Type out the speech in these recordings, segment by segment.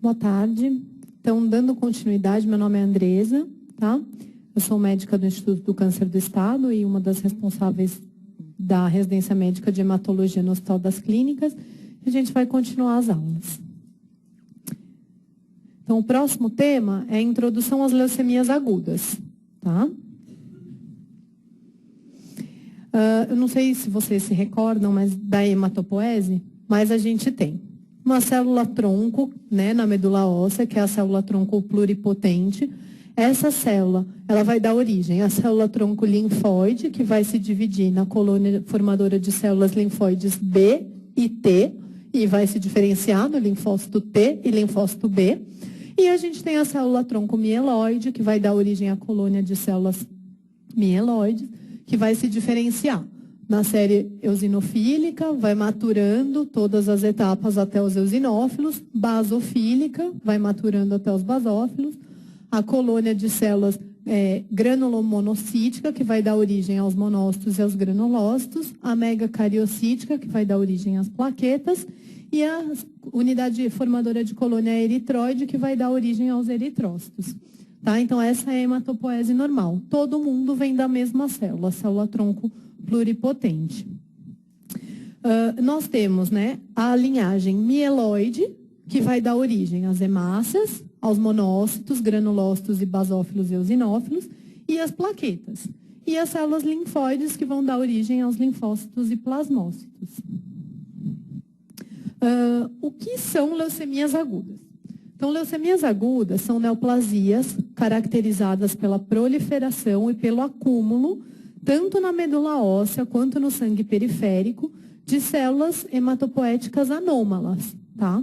Boa tarde. Então, dando continuidade, meu nome é Andresa, tá? Eu sou médica do Instituto do Câncer do Estado e uma das responsáveis da residência médica de hematologia no Hospital das Clínicas. A gente vai continuar as aulas. Então, o próximo tema é a introdução às leucemias agudas, tá? Eu não sei se vocês se recordam, mas da hematopoese, mas a gente tem uma célula-tronco, né, na medula óssea, que é a célula-tronco pluripotente. Essa célula, ela vai dar origem à célula-tronco linfóide, que vai se dividir na colônia formadora de células linfóides B e T, e vai se diferenciar no linfócito T e linfócito B. E a gente tem a célula-tronco mieloide, que vai dar origem à colônia de células mieloides, que vai se diferenciar na série eosinofílica, vai maturando todas as etapas até os eosinófilos, basofílica, vai maturando até os basófilos, a colônia de células granulomonocítica, que vai dar origem aos monócitos e aos granulócitos, a megacariocítica, que vai dar origem às plaquetas, e a unidade formadora de colônia eritroide, que vai dar origem aos eritrócitos. Tá? Então, essa é a hematopoese normal. Todo mundo vem da mesma célula, a célula-tronco pluripotente. Nós temos, né, a linhagem mieloide, que vai dar origem às hemácias, aos monócitos, granulócitos e basófilos e eosinófilos, e as plaquetas. E as células linfóides, que vão dar origem aos linfócitos e plasmócitos. O que são leucemias agudas? Então, leucemias agudas são neoplasias caracterizadas pela proliferação e pelo acúmulo, tanto na medula óssea quanto no sangue periférico, de células hematopoéticas anômalas, tá?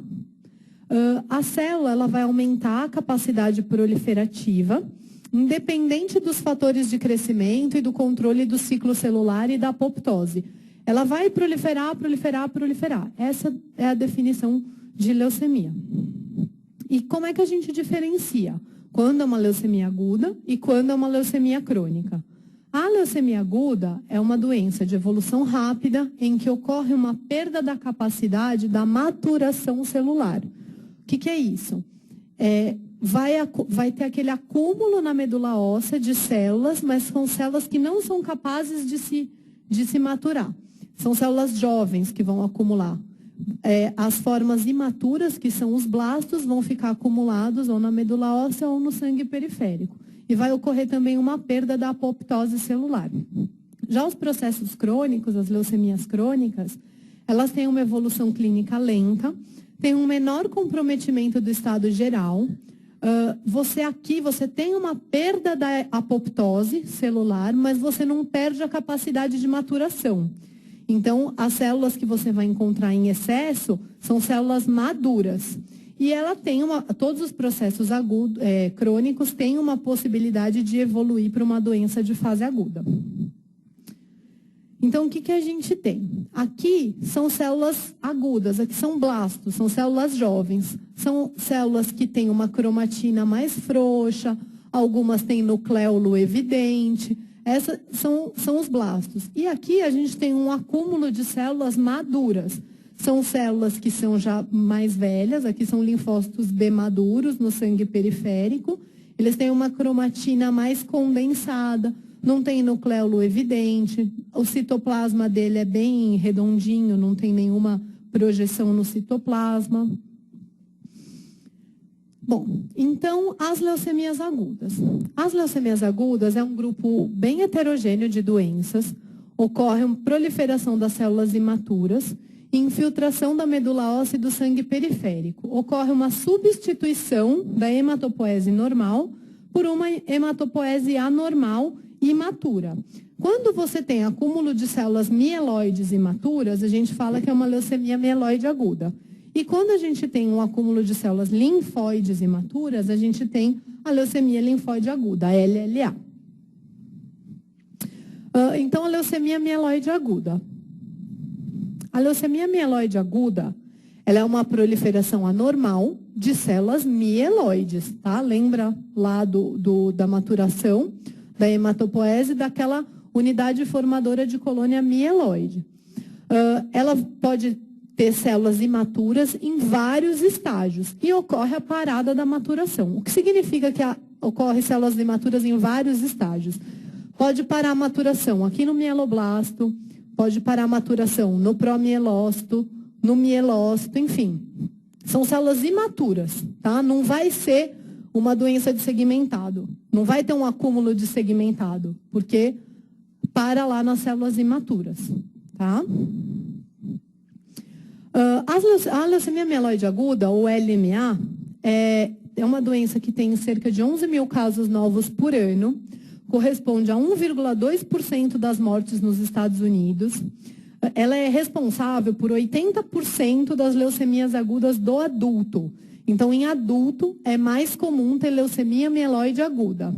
A célula ela vai aumentar a capacidade proliferativa, independente dos fatores de crescimento e do controle do ciclo celular e da apoptose. Ela vai proliferar, proliferar, proliferar. Essa é a definição de leucemia. E como é que a gente diferencia quando é uma leucemia aguda e quando é uma leucemia crônica? A leucemia aguda é uma doença de evolução rápida em que ocorre uma perda da capacidade da maturação celular. O que é isso? Vai ter aquele acúmulo na medula óssea de células, mas são células que não são capazes de se maturar. São células jovens que vão acumular. As formas imaturas, que são os blastos, vão ficar acumulados ou na medula óssea ou no sangue periférico. E vai ocorrer também uma perda da apoptose celular. Já os processos crônicos, as leucemias crônicas, elas têm uma evolução clínica lenta, têm um menor comprometimento do estado geral. Você tem uma perda da apoptose celular, mas você não perde a capacidade de maturação. Então, as células que você vai encontrar em excesso são células maduras. E ela tem todos os processos crônicos têm uma possibilidade de evoluir para uma doença de fase aguda. Então, o que a gente tem? Aqui são células agudas, aqui são blastos, são células jovens. São células que têm uma cromatina mais frouxa, algumas têm nucléolo evidente. Essas são os blastos. E aqui a gente tem um acúmulo de células maduras. São células que são já mais velhas, aqui são linfócitos B maduros no sangue periférico. Eles têm uma cromatina mais condensada, não tem nucléolo evidente, o citoplasma dele é bem redondinho, não tem nenhuma projeção no citoplasma. Bom, então, as leucemias agudas. As leucemias agudas é um grupo bem heterogêneo de doenças. Ocorre uma proliferação das células imaturas, infiltração da medula óssea e do sangue periférico. Ocorre uma substituição da hematopoese normal por uma hematopoese anormal e imatura. Quando você tem acúmulo de células mieloides imaturas, a gente fala que é uma leucemia mieloide aguda. E quando a gente tem um acúmulo de células linfóides imaturas, a gente tem a leucemia linfóide aguda, a LLA. Então, a leucemia mieloide aguda. A leucemia mieloide aguda, ela é uma proliferação anormal de células mieloides, tá? Lembra lá da maturação, da hematopoese, daquela unidade formadora de colônia mieloide. Ela pode ter células imaturas em vários estágios e ocorre a parada da maturação. O que significa que ocorre células imaturas em vários estágios? Pode parar a maturação aqui no mieloblasto, pode parar a maturação no promielócito, no mielócito, enfim. São células imaturas, tá? Não vai ser uma doença de segmentado, não vai ter um acúmulo de segmentado, porque para lá nas células imaturas, tá? A leucemia mieloide aguda, ou LMA, é uma doença que tem cerca de 11 mil casos novos por ano, corresponde a 1,2% das mortes nos Estados Unidos. Ela é responsável por 80% das leucemias agudas do adulto. Então, em adulto, é mais comum ter leucemia mieloide aguda.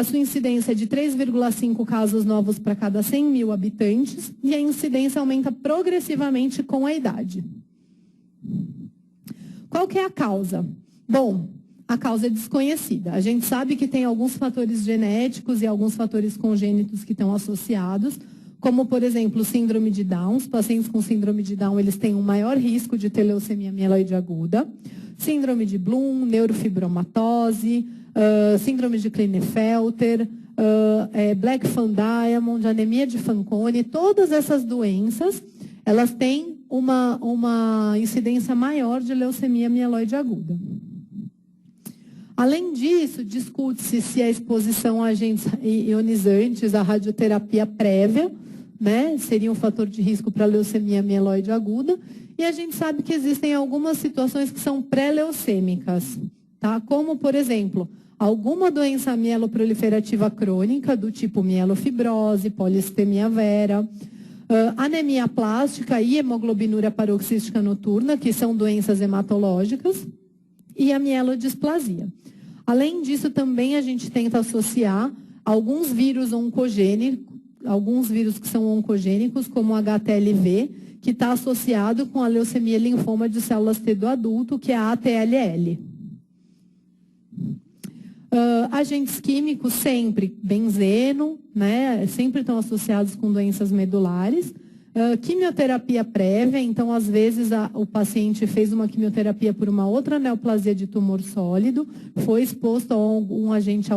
Sua incidência é de 3,5 casos novos para cada 100 mil habitantes e a incidência aumenta progressivamente com a idade. Qual que é a causa? Bom, a causa é desconhecida. A gente sabe que tem alguns fatores genéticos e alguns fatores congênitos que estão associados, como, por exemplo, síndrome de Down. Os pacientes com síndrome de Down, eles têm um maior risco de ter leucemia mieloide aguda. Síndrome de Bloom, neurofibromatose, síndrome de Klinefelter, Black-Fan Diamond, anemia de Fanconi, todas essas doenças, elas têm uma incidência maior de leucemia mieloide aguda. Além disso, discute-se se a exposição a agentes ionizantes, a radioterapia prévia, né, seria um fator de risco para leucemia mieloide aguda, e a gente sabe que existem algumas situações que são pré-leucêmicas, tá? Como, por exemplo, alguma doença mieloproliferativa crônica, do tipo mielofibrose, polistemia vera, anemia plástica e hemoglobinúria paroxística noturna, que são doenças hematológicas, e a mielodisplasia. Além disso, também a gente tenta associar alguns vírus oncogênicos, alguns vírus que são oncogênicos, como o HTLV, que está associado com a leucemia linfoma de células T do adulto, que é a ATLL. Agentes químicos sempre, benzeno, né, sempre estão associados com doenças medulares. Quimioterapia prévia, então, às vezes, o paciente fez uma quimioterapia por uma outra neoplasia de tumor sólido, foi exposto a um agente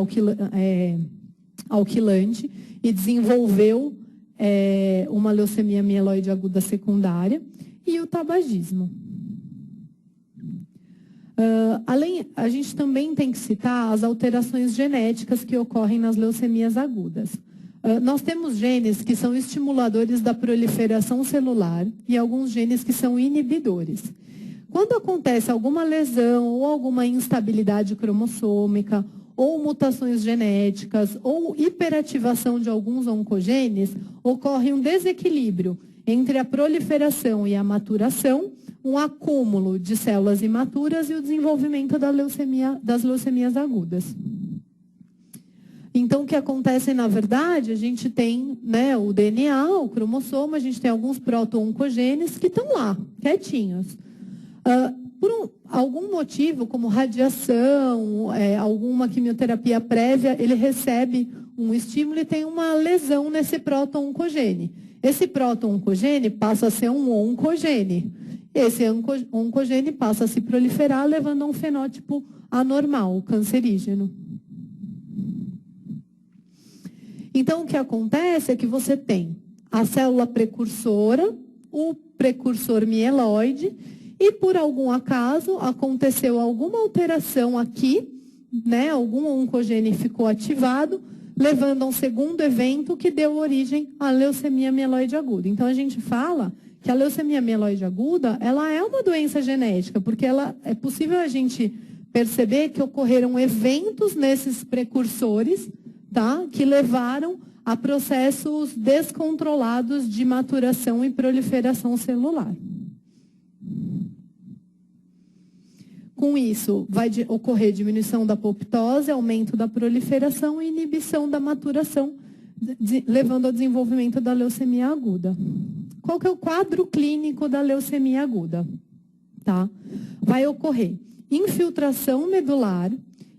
alquilante e desenvolveu uma leucemia mieloide aguda secundária, e o tabagismo. A gente também tem que citar as alterações genéticas que ocorrem nas leucemias agudas. Nós temos genes que são estimuladores da proliferação celular e alguns genes que são inibidores. Quando acontece alguma lesão ou alguma instabilidade cromossômica, ou mutações genéticas, ou hiperativação de alguns oncogenes, ocorre um desequilíbrio entre a proliferação e a maturação, um acúmulo de células imaturas e o desenvolvimento das leucemias agudas. Então, o que acontece, na verdade, a gente tem, né, o DNA, o cromossomo, a gente tem alguns proto-oncogenes que estão lá, quietinhos. Por algum motivo, como radiação, alguma quimioterapia prévia, ele recebe um estímulo e tem uma lesão nesse proto-oncogene. Esse proto-oncogene passa a ser um oncogene. Esse oncogene passa a se proliferar, levando a um fenótipo anormal, cancerígeno. Então, o que acontece é que você tem a célula precursora, o precursor mieloide, e por algum acaso aconteceu alguma alteração aqui, né, algum oncogene ficou ativado, levando a um segundo evento que deu origem à leucemia mieloide aguda. Então, a gente fala que a leucemia mieloide aguda, ela é uma doença genética, porque é possível a gente perceber que ocorreram eventos nesses precursores, tá, que levaram a processos descontrolados de maturação e proliferação celular. Com isso, vai ocorrer diminuição da apoptose, aumento da proliferação e inibição da maturação, levando ao desenvolvimento da leucemia aguda. Qual que é o quadro clínico da leucemia aguda? Tá? Vai ocorrer infiltração medular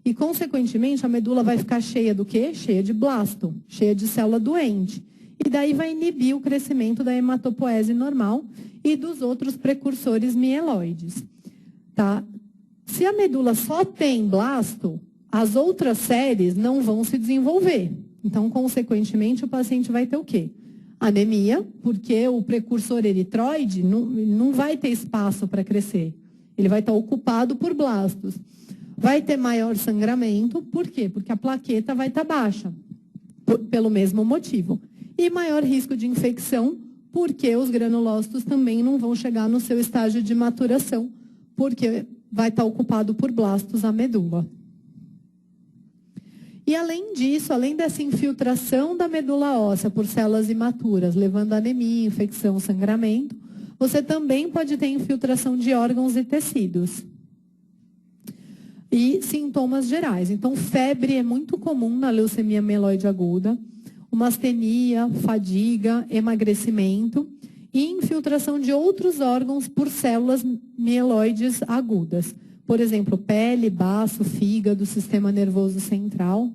e, consequentemente, a medula vai ficar cheia do quê? Cheia de blasto, cheia de célula doente. e daí vai inibir o crescimento da hematopoese normal e dos outros precursores mieloides. Tá? Se a medula só tem blasto, as outras séries não vão se desenvolver. Então, consequentemente, o paciente vai ter o quê? Anemia, porque o precursor eritroide não vai ter espaço para crescer. Ele vai estar ocupado por blastos. Vai ter maior sangramento, por quê? Porque a plaqueta vai estar baixa, pelo mesmo motivo. E maior risco de infecção, porque os granulócitos também não vão chegar no seu estágio de maturação, porque vai estar ocupado por blastos a medula. E além disso, além dessa infiltração da medula óssea por células imaturas, levando a anemia, infecção, sangramento, você também pode ter infiltração de órgãos e tecidos. E sintomas gerais. Então, febre é muito comum na leucemia mieloide aguda, uma astenia, fadiga, emagrecimento e infiltração de outros órgãos por células mieloides agudas. Por exemplo, pele, baço, fígado, sistema nervoso central.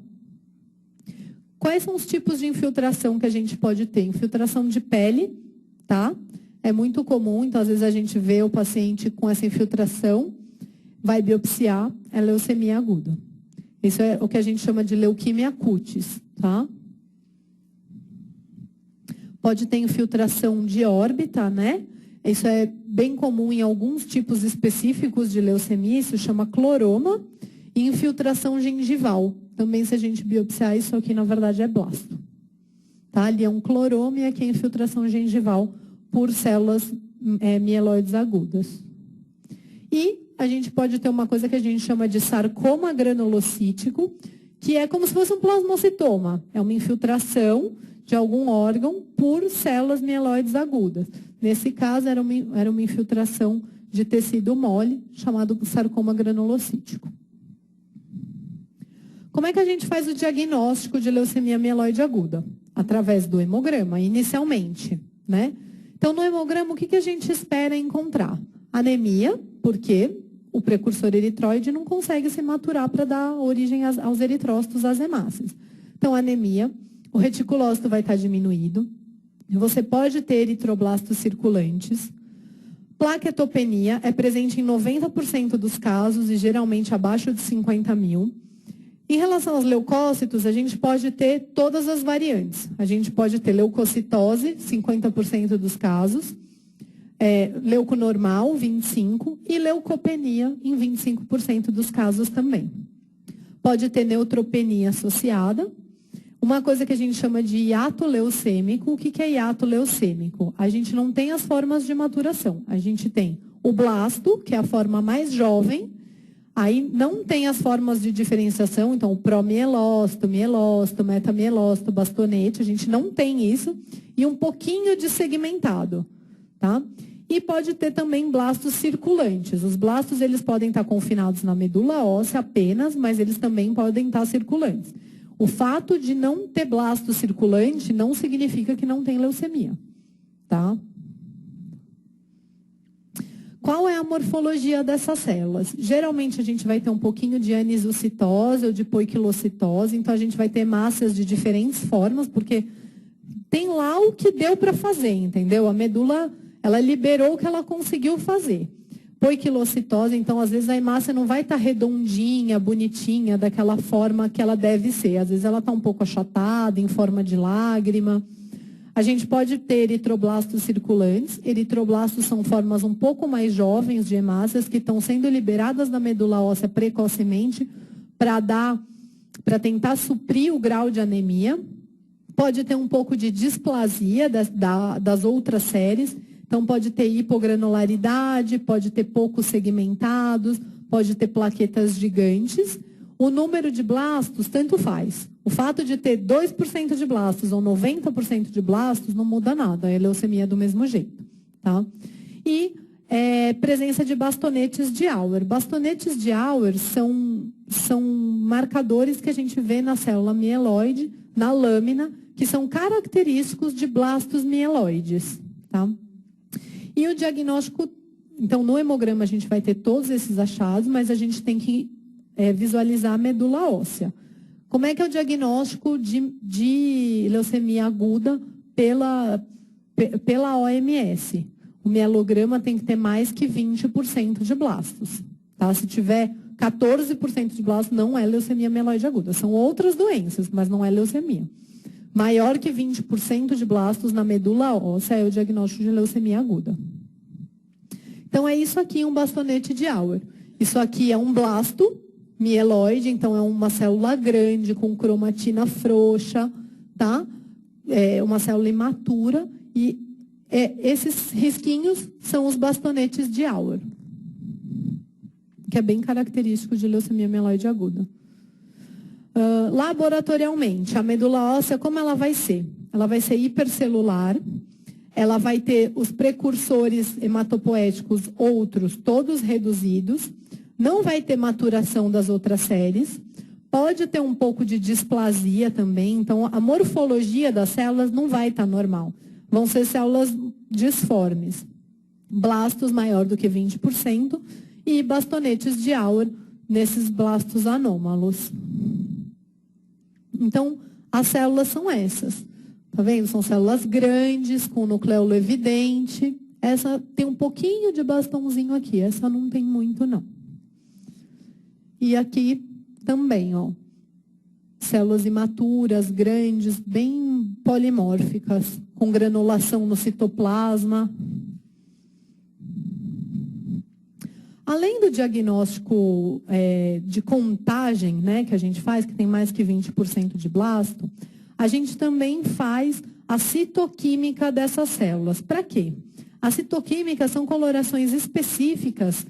Quais são os tipos de infiltração que a gente pode ter? Infiltração de pele, tá? É muito comum, então às vezes a gente vê o paciente com essa infiltração, vai biopsiar, é leucemia aguda. Isso é o que a gente chama de leuquimia cutis, tá? Pode ter infiltração de órbita, né? Isso é bem comum em alguns tipos específicos de leucemia, isso chama cloroma, e infiltração gengival. Também, se a gente biopsiar, isso aqui, na verdade, é blasto. Tá? Ali é um cloroma e aqui é infiltração gengival por células mieloides agudas. E a gente pode ter uma coisa que a gente chama de sarcoma granulocítico, que é como se fosse um plasmocitoma. É uma infiltração de algum órgão por células mieloides agudas. Nesse caso, era uma infiltração de tecido mole, chamado sarcoma granulocítico. Como é que a gente faz o diagnóstico de leucemia mieloide aguda? Através do hemograma, inicialmente, né? Então, no hemograma, o que a gente espera encontrar? Anemia, porque o precursor eritroide não consegue se maturar para dar origem aos eritrócitos, às hemácias. Então, anemia, o reticulócito vai estar diminuído, você pode ter eritroblastos circulantes. Plaquetopenia é presente em 90% dos casos e geralmente abaixo de 50 mil. Em relação aos leucócitos, a gente pode ter todas as variantes. A gente pode ter leucocitose, 50% dos casos, leuconormal, 25%, e leucopenia, em 25% dos casos também. Pode ter neutropenia associada. Uma coisa que a gente chama de hiato leucêmico. O que é hiato leucêmico? A gente não tem as formas de maturação. A gente tem o blasto, que é a forma mais jovem. Aí não tem as formas de diferenciação, então o promielócito, mielócito, metamielócito, bastonete, a gente não tem isso. E um pouquinho de segmentado, tá? E pode ter também blastos circulantes. Os blastos, eles podem estar confinados na medula óssea apenas, mas eles também podem estar circulantes. O fato de não ter blasto circulante não significa que não tem leucemia, tá? Qual é a morfologia dessas células? Geralmente a gente vai ter um pouquinho de anisocitose ou de poiquilocitose, então a gente vai ter hemácias de diferentes formas, porque tem lá o que deu para fazer, entendeu? A medula, ela liberou o que ela conseguiu fazer. Poiquilocitose, então às vezes a hemácia não vai estar redondinha, bonitinha, daquela forma que ela deve ser. Às vezes ela está um pouco achatada, em forma de lágrima. A gente pode ter eritroblastos circulantes. Eritroblastos são formas um pouco mais jovens de hemácias que estão sendo liberadas da medula óssea precocemente para tentar suprir o grau de anemia. Pode ter um pouco de displasia das outras séries. Então, pode ter hipogranularidade, pode ter poucos segmentados, pode ter plaquetas gigantes. O número de blastos, tanto faz. O fato de ter 2% de blastos ou 90% de blastos não muda nada. É leucemia do mesmo jeito. Tá? E presença de bastonetes de Auer. Bastonetes de Auer são marcadores que a gente vê na célula mieloide, na lâmina, que são característicos de blastos mieloides. Tá? E o diagnóstico, então no hemograma a gente vai ter todos esses achados, mas a gente tem que visualizar a medula óssea. Como é que é o diagnóstico de leucemia aguda pela OMS. O mielograma tem que ter mais que 20% de blastos. Tá? Se tiver 14% de blastos, não é leucemia mieloide aguda. São outras doenças, mas não é leucemia. Maior que 20% de blastos na medula óssea é o diagnóstico de leucemia aguda. Então, é isso aqui, um bastonete de Auer. Isso aqui é um blasto mieloide, então é uma célula grande, com cromatina frouxa, tá? É uma célula imatura, e esses risquinhos são os bastonetes de Auer, que é bem característico de leucemia mieloide aguda. Laboratorialmente, a medula óssea, como ela vai ser? Ela vai ser hipercelular, ela vai ter os precursores hematopoéticos outros, todos reduzidos, não vai ter maturação das outras séries, pode ter um pouco de displasia também, então a morfologia das células não vai estar normal. Vão ser células disformes, blastos maior do que 20% e bastonetes de Auer nesses blastos anômalos. Então, as células são essas. Tá vendo? São células grandes, com nucleolo evidente. Essa tem um pouquinho de bastãozinho aqui, essa não tem muito, não. E aqui também, ó. Células imaturas, grandes, bem polimórficas, com granulação no citoplasma. Além do diagnóstico de contagem, né, que a gente faz, que tem mais que 20% de blasto, a gente também faz a citoquímica dessas células. Para quê? A citoquímica são colorações específicas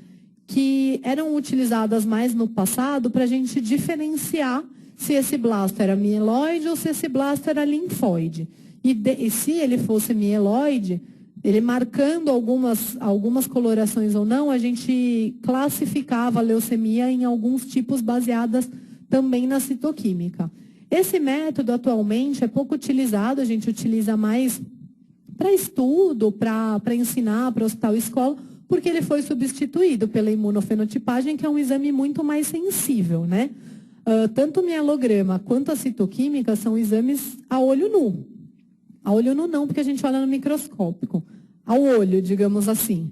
que eram utilizadas mais no passado para a gente diferenciar se esse blasto era mieloide ou se esse blasto era linfóide. E se ele fosse mieloide, ele marcando algumas colorações ou não, a gente classificava a leucemia em alguns tipos baseadas também na citoquímica. Esse método atualmente é pouco utilizado, a gente utiliza mais para estudo, para ensinar, para hospital e escola, porque ele foi substituído pela imunofenotipagem, que é um exame muito mais sensível, né? Tanto o mielograma quanto a citoquímica são exames a olho nu. A olho nu não, porque a gente olha no microscópico. Ao olho, digamos assim.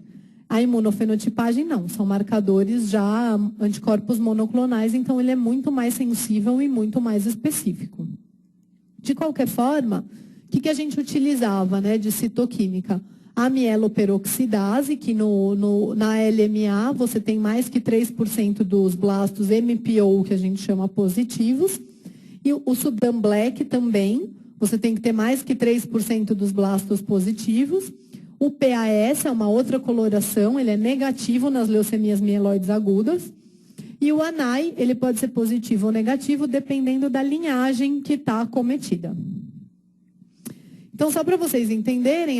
A imunofenotipagem não, são marcadores já anticorpos monoclonais, então ele é muito mais sensível e muito mais específico. De qualquer forma, o que a gente utilizava, né, de citoquímica? A mieloperoxidase, que na LMA você tem mais que 3% dos blastos MPO, que a gente chama positivos, e o Sudan Black também, você tem que ter mais que 3% dos blastos positivos. O PAS é uma outra coloração, ele é negativo nas leucemias mieloides agudas. E o ANAI, ele pode ser positivo ou negativo, dependendo da linhagem que está acometida. Então, só para vocês entenderem,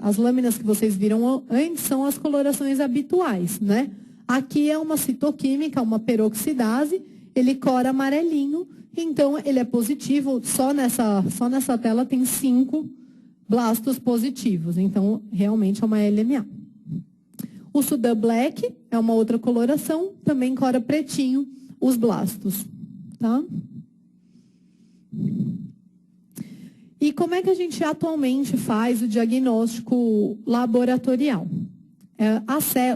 as lâminas que vocês viram antes são as colorações habituais, né? Aqui é uma citoquímica, uma peroxidase, ele cora amarelinho, então ele é positivo, só nessa tela tem 5 blastos positivos, então realmente é uma LMA. O Sudan Black é uma outra coloração, também cora pretinho os blastos, tá? E como é que a gente atualmente faz o diagnóstico laboratorial?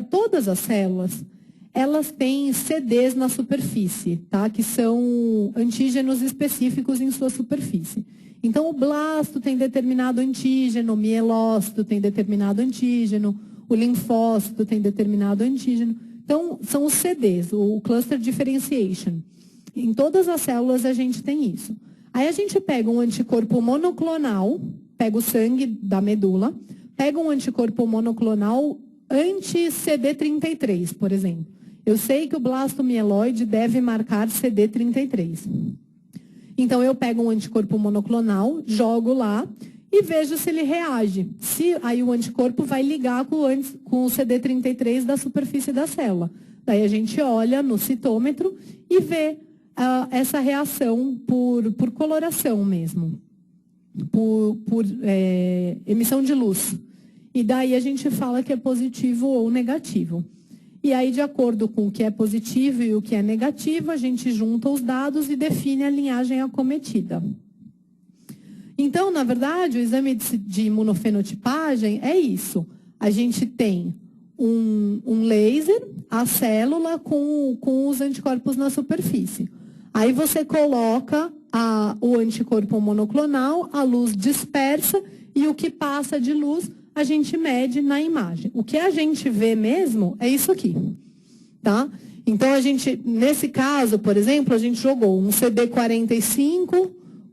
Todas as células, elas têm CDs na superfície, tá? Que são antígenos específicos em sua superfície. Então, o blasto tem determinado antígeno, o mielócito tem determinado antígeno, o linfócito tem determinado antígeno. Então, são os CDs, o Cluster Differentiation. Em todas as células a gente tem isso. Aí a gente pega um anticorpo monoclonal, pega o sangue da medula, pega um anticorpo monoclonal anti-CD33, por exemplo. Eu sei que o blasto mieloide deve marcar CD33. Então, eu pego um anticorpo monoclonal, jogo lá e vejo se ele reage. Aí o anticorpo vai ligar com o CD33 da superfície da célula. Daí a gente olha no citômetro e vê essa reação por coloração mesmo, por emissão de luz. E daí a gente fala que é positivo ou negativo. E aí, de acordo com o que é positivo e o que é negativo, a gente junta os dados e define a linhagem acometida. Então, na verdade, o exame de imunofenotipagem é isso. A gente tem um laser, a célula com os anticorpos na superfície. Aí você coloca o anticorpo monoclonal, a luz dispersa e o que passa de luz a gente mede na imagem. O que a gente vê mesmo é isso aqui, tá? Então, nesse caso, por exemplo, a gente jogou um CD45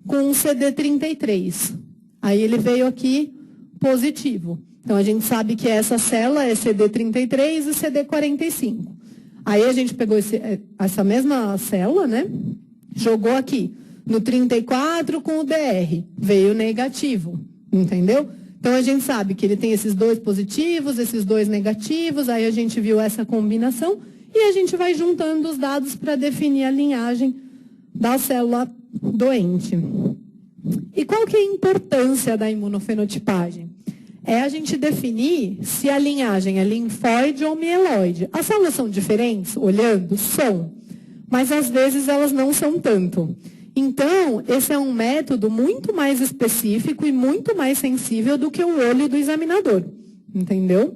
com um CD33. Aí ele veio aqui positivo. Então, a gente sabe que essa célula é CD33 e CD45. Aí a gente pegou essa mesma célula, né? Jogou aqui no 34 com o DR. Veio negativo, entendeu? Então, a gente sabe que ele tem esses 2 positivos, esses 2 negativos. Aí a gente viu essa combinação e a gente vai juntando os dados para definir a linhagem da célula doente. E qual que é a importância da imunofenotipagem? É a gente definir se a linhagem é linfóide ou mieloide. As células são diferentes, olhando? São. Mas às vezes elas não são tanto. Então, esse é um método muito mais específico e muito mais sensível do que o olho do examinador. Entendeu?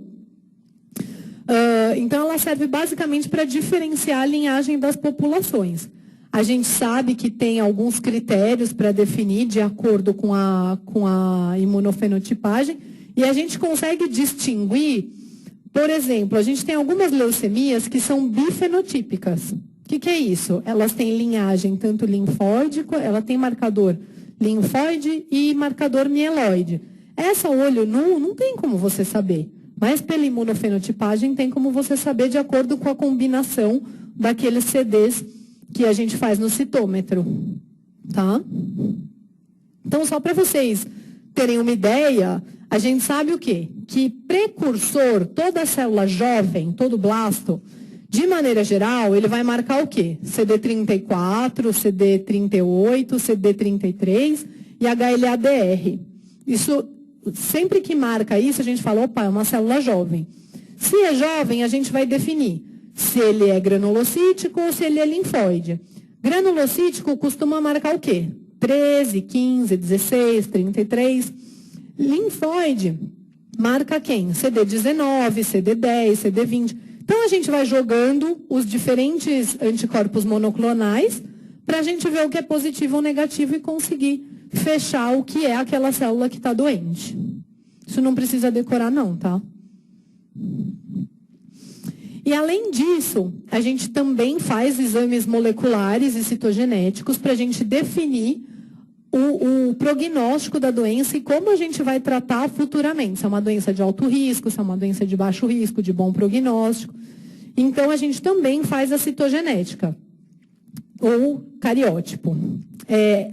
Então, ela serve basicamente para diferenciar a linhagem das populações. A gente sabe que tem alguns critérios para definir de acordo com a imunofenotipagem e a gente consegue distinguir, por exemplo, a gente tem algumas leucemias que são bifenotípicas. O que é isso? Elas têm linhagem tanto linfóide, ela tem marcador linfóide e marcador mieloide. Essa olho nu não tem como você saber, mas pela imunofenotipagem tem como você saber de acordo com a combinação daqueles CDs que a gente faz no citômetro, tá? Então, só para vocês terem uma ideia, a gente sabe o quê? Que precursor, toda célula jovem, todo blasto, de maneira geral, ele vai marcar o quê? CD34, CD38, CD33 e HLA-DR. Isso, sempre que marca isso, a gente fala, opa, é uma célula jovem. Se é jovem, a gente vai definir se ele é granulocítico ou se ele é linfóide. Granulocítico costuma marcar o quê? 13, 15, 16, 33. Linfóide marca quem? CD19, CD10, CD20. Então, a gente vai jogando os diferentes anticorpos monoclonais para a gente ver o que é positivo ou negativo e conseguir fechar o que é aquela célula que está doente. Isso não precisa decorar não, tá? E, além disso, a gente também faz exames moleculares e citogenéticos para a gente definir o prognóstico da doença e como a gente vai tratar futuramente. Se é uma doença de alto risco, se é uma doença de baixo risco, de bom prognóstico. Então, a gente também faz a citogenética, ou cariótipo.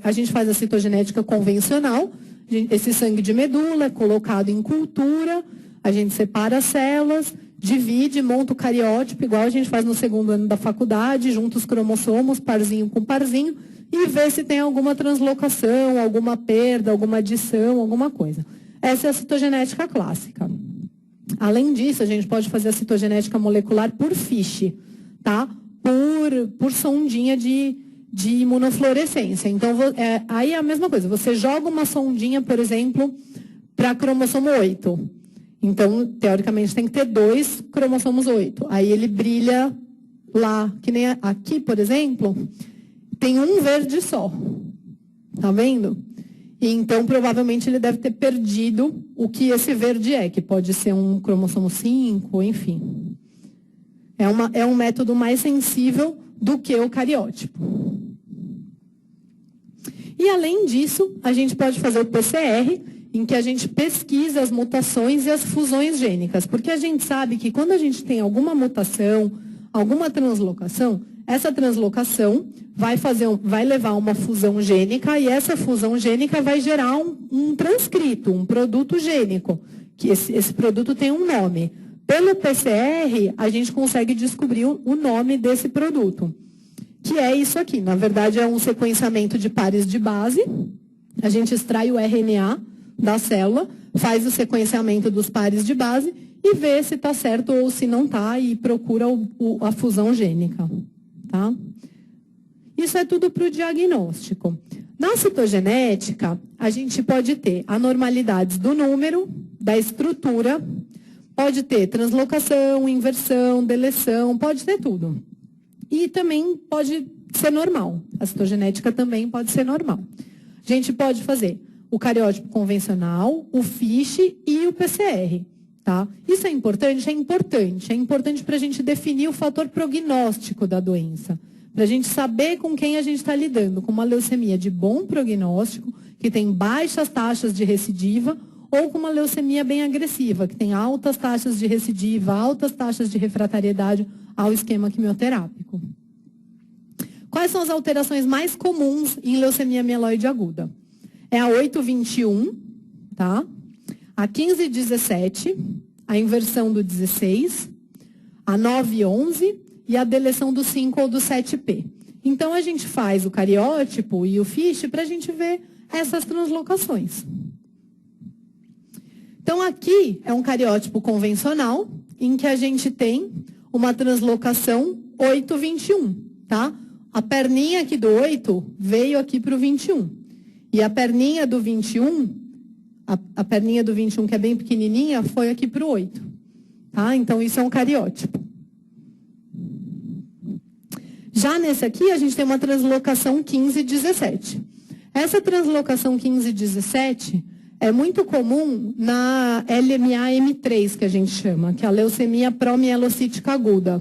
A gente faz a citogenética convencional, esse sangue de medula é colocado em cultura, a gente separa as células, divide, monta o cariótipo, igual a gente faz no 2º ano da faculdade, junta os cromossomos, parzinho com parzinho, e vê se tem alguma translocação, alguma perda, alguma adição, alguma coisa. Essa é a citogenética clássica. Além disso, a gente pode fazer a citogenética molecular por FISH, tá? Por sondinha de imunofluorescência. Então, aí é a mesma coisa. Você joga uma sondinha, por exemplo, para cromossomo 8. Então, teoricamente, tem que ter 2 cromossomos 8. Aí ele brilha lá, que nem aqui, por exemplo, tem um verde só. Tá vendo? E então, provavelmente, ele deve ter perdido o que esse verde é, que pode ser um cromossomo 5, enfim. É um método mais sensível do que o cariótipo. E, além disso, a gente pode fazer o PCR, em que a gente pesquisa as mutações e as fusões gênicas. Porque a gente sabe que quando a gente tem alguma mutação, alguma translocação, essa translocação vai levar a uma fusão gênica e essa fusão gênica vai gerar um transcrito, um produto gênico, que esse produto tem um nome. Pelo PCR, a gente consegue descobrir o nome desse produto, que é isso aqui. Na verdade, é um sequenciamento de pares de base. A gente extrai o RNA da célula, faz o sequenciamento dos pares de base e vê se está certo ou se não está e procura a fusão gênica. Tá? Isso é tudo para o diagnóstico. Na citogenética, a gente pode ter anormalidades do número, da estrutura, pode ter translocação, inversão, deleção, pode ter tudo. E também pode ser normal. A citogenética também pode ser normal. A gente pode fazer o cariótipo convencional, o FISH e o PCR. Tá? Isso é importante? É importante. É importante para a gente definir o fator prognóstico da doença. Para a gente saber com quem a gente está lidando, com uma leucemia de bom prognóstico, que tem baixas taxas de recidiva, ou com uma leucemia bem agressiva, que tem altas taxas de recidiva, altas taxas de refratariedade ao esquema quimioterápico. Quais são as alterações mais comuns em leucemia mieloide aguda? É a 8-21, tá? A 15-17, a inversão do 16, a 9-11 e a deleção do 5 ou do 7P. Então, a gente faz o cariótipo e o FISH para a gente ver essas translocações. Então, aqui é um cariótipo convencional, em que a gente tem uma translocação 8-21, tá? A perninha aqui do 8 veio aqui para o 21. E a perninha do 21, a perninha do 21, que é bem pequenininha, foi aqui para o 8. Tá? Então, isso é um cariótipo. Já nesse aqui, a gente tem uma translocação 15-17. Essa translocação 15-17 é muito comum na LMA-M3, que a gente chama, que é a leucemia promielocítica aguda.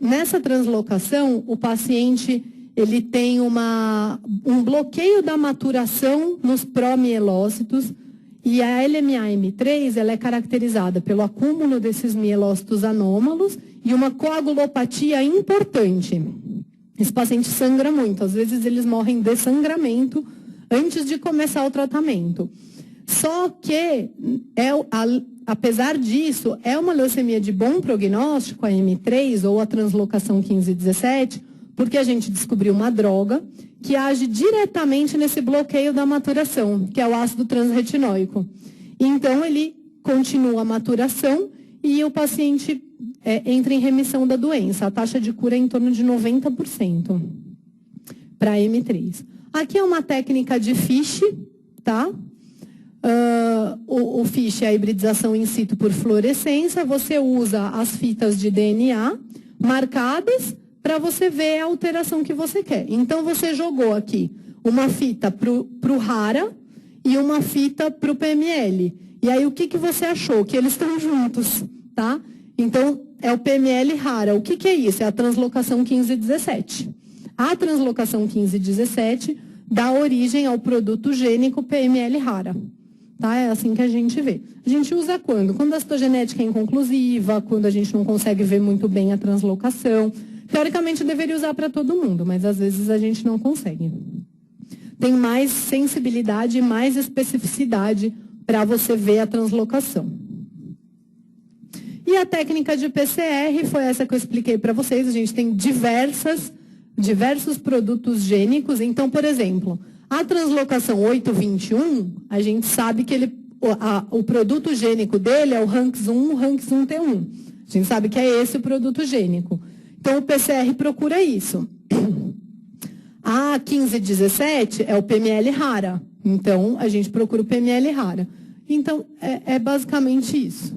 Nessa translocação, o paciente ele tem um bloqueio da maturação nos promielócitos, e a LMA-M3 ela é caracterizada pelo acúmulo desses mielócitos anômalos e uma coagulopatia importante. Esse paciente sangra muito, às vezes eles morrem de sangramento antes de começar o tratamento. Só que, apesar disso, é uma leucemia de bom prognóstico, a M3 ou a translocação 15-17, porque a gente descobriu uma droga que age diretamente nesse bloqueio da maturação, que é o ácido transretinóico. Então, ele continua a maturação e o paciente entra em remissão da doença. A taxa de cura é em torno de 90% para M3. Aqui é uma técnica de FISH, tá? O FISH é a hibridização in situ por fluorescência. Você usa as fitas de DNA marcadas para você ver a alteração que você quer. Então, você jogou aqui uma fita para o RARA e uma fita para o PML. E aí, o que você achou? Que eles estão juntos, tá? Então, é o PML-RARA. O que é isso? É a translocação 15-17. A translocação 15-17 dá origem ao produto gênico PML-RARA. Tá? É assim que a gente vê. A gente usa quando? Quando a citogenética é inconclusiva, quando a gente não consegue ver muito bem a translocação. Teoricamente, deveria usar para todo mundo, mas às vezes a gente não consegue. Tem mais sensibilidade e mais especificidade para você ver a translocação. E a técnica de PCR foi essa que eu expliquei para vocês. A gente tem diversos produtos gênicos. Então, por exemplo, a translocação 8-21, a gente sabe que o produto gênico dele é o RANKS1, o RANKS1T1. A gente sabe que é esse o produto gênico. Então, o PCR procura isso. A 15-17 é o PML-RARA. Então, a gente procura o PML-RARA. Então, é basicamente isso.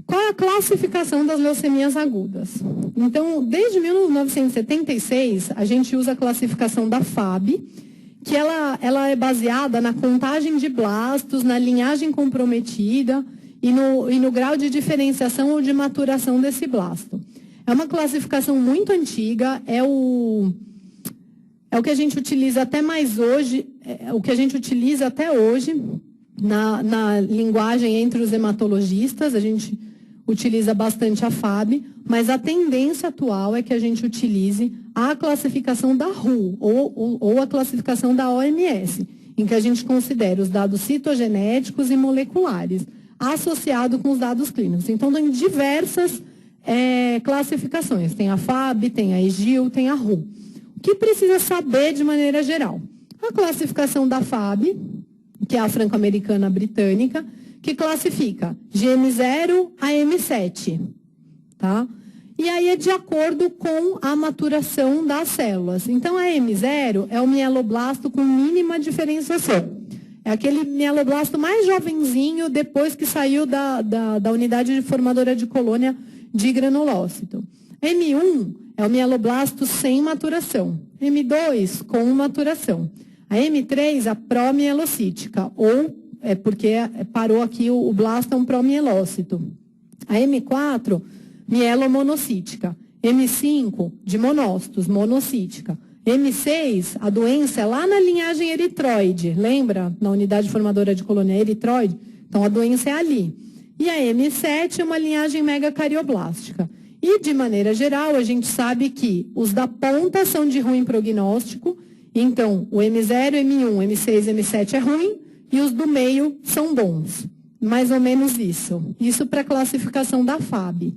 Qual é a classificação das leucemias agudas? Então, desde 1976, a gente usa a classificação da FAB, que ela é baseada na contagem de blastos, na linhagem comprometida e no grau de diferenciação ou de maturação desse blasto. É uma classificação muito antiga, é o que a gente utiliza até mais hoje, o que a gente utiliza até hoje na linguagem entre os hematologistas. A gente utiliza bastante a FAB, mas a tendência atual é que a gente utilize a classificação da WHO ou a classificação da OMS, em que a gente considera os dados citogenéticos e moleculares, associado com os dados clínicos. Então, tem diversas classificações. Tem a FAB, tem a EGIL, tem a WHO. O que precisa saber de maneira geral? A classificação da FAB, que é a franco-americana britânica, que classifica GM0 a M7. Tá? E aí é de acordo com a maturação das células. Então, a M0 é o mieloblasto com mínima diferenciação. É aquele mieloblasto mais jovenzinho depois que saiu da unidade formadora de colônia de granulócito. M1 é o mieloblasto sem maturação. M2 com maturação. A M3, a promielocítica, ou é porque parou aqui o blasto é um promielócito. A M4, mielomonocítica. M5, de monócitos, monocítica. M6, a doença é lá na linhagem eritroide. Lembra? Na unidade formadora de colônia eritroide? Então, a doença é ali. E a M7 é uma linhagem megacariblástica. E, de maneira geral, a gente sabe que os da ponta são de ruim prognóstico. Então, o M0, M1, M6, M7 é ruim. E os do meio são bons. Mais ou menos isso. Isso para a classificação da FAB.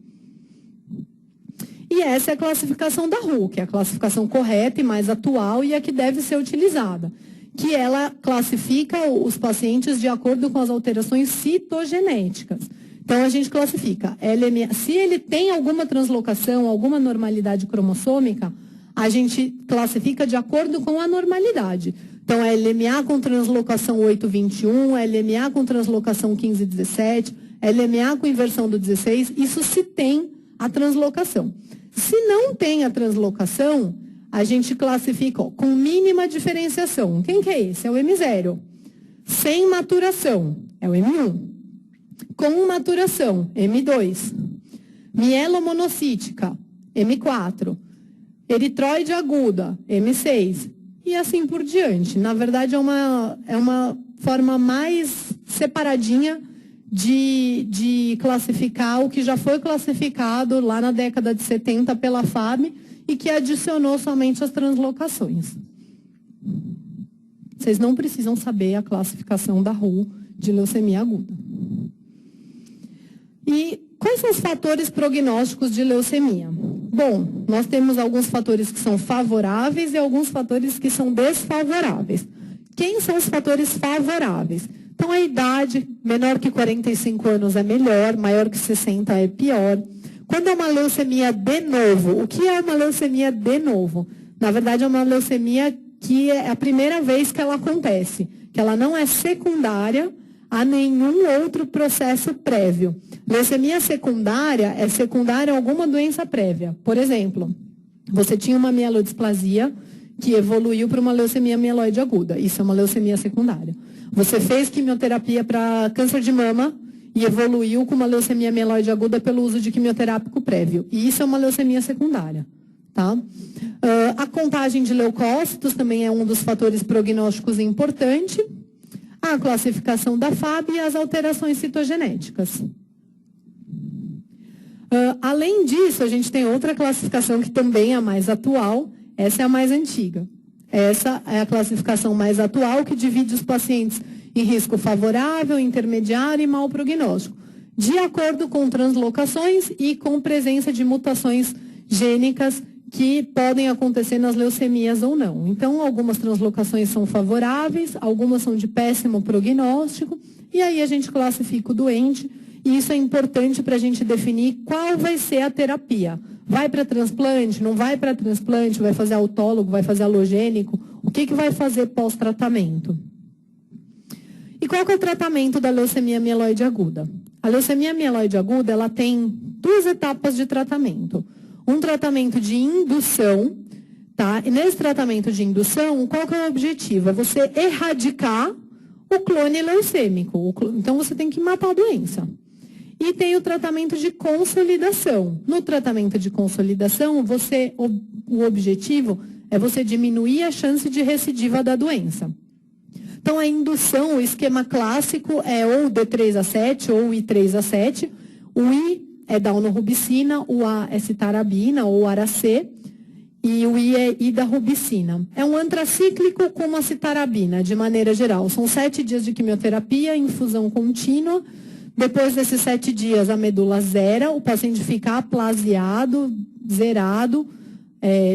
E essa é a classificação da RU, que é a classificação correta e mais atual e a que deve ser utilizada. Que ela classifica os pacientes de acordo com as alterações citogenéticas. Então, a gente classifica LMA. Se ele tem alguma translocação, alguma normalidade cromossômica, a gente classifica de acordo com a normalidade. Então, é LMA com translocação 821, LMA com translocação 1517, LMA com inversão do 16, isso se tem a translocação. Se não tem a translocação, a gente classifica com mínima diferenciação. Quem que é esse? É o M0. Sem maturação, é o M1. Com maturação, M2. Mielomonocítica, M4. Eritroide aguda, M6. E assim por diante. Na verdade, é uma forma mais separadinha de classificar o que já foi classificado lá na década de 70 pela FAB e que adicionou somente as translocações. Vocês não precisam saber a classificação da RU de leucemia aguda. E quais são os fatores prognósticos de leucemia? Bom, nós temos alguns fatores que são favoráveis e alguns fatores que são desfavoráveis. Quem são os fatores favoráveis? Então, a idade, menor que 45 anos é melhor, maior que 60 é pior. Quando é uma leucemia de novo, o que é uma leucemia de novo? Na verdade, é uma leucemia que é a primeira vez que ela acontece, que ela não é secundária a nenhum outro processo prévio. Leucemia secundária é secundária a alguma doença prévia. Por exemplo, você tinha uma mielodisplasia que evoluiu para uma leucemia mieloide aguda. Isso é uma leucemia secundária. Você fez quimioterapia para câncer de mama e evoluiu com uma leucemia mieloide aguda pelo uso de quimioterápico prévio. E isso é uma leucemia secundária. Tá? A contagem de leucócitos também é um dos fatores prognósticos importante. A classificação da FAB e as alterações citogenéticas. Além disso, a gente tem outra classificação que também é a mais atual. Essa é a mais antiga. Essa é a classificação mais atual que divide os pacientes em risco favorável, intermediário e mau prognóstico, de acordo com translocações e com presença de mutações gênicas que podem acontecer nas leucemias ou não. Então, algumas translocações são favoráveis, algumas são de péssimo prognóstico, e aí a gente classifica o doente, e isso é importante para a gente definir qual vai ser a terapia. Vai para transplante, não vai para transplante, vai fazer autólogo, vai fazer alogênico, o que vai fazer pós-tratamento? E qual que é o tratamento da leucemia mieloide aguda? A leucemia mieloide aguda, ela tem duas etapas de tratamento. Um tratamento de indução, tá? E nesse tratamento de indução, qual que é o objetivo? É você erradicar o clone leucêmico. Então, você tem que matar a doença. E tem o tratamento de consolidação. No tratamento de consolidação, o objetivo é você diminuir a chance de recidiva da doença. Então, a indução, o esquema clássico é ou D3A7 ou I3A7. O I é daunorubicina, o A é citarabina ou Aracê, e o I é idarubicina. É um antracíclico com uma citarabina, de maneira geral. São 7 dias de quimioterapia, infusão contínua. Depois desses 7 dias, a medula zera, o paciente fica aplasiado, zerado,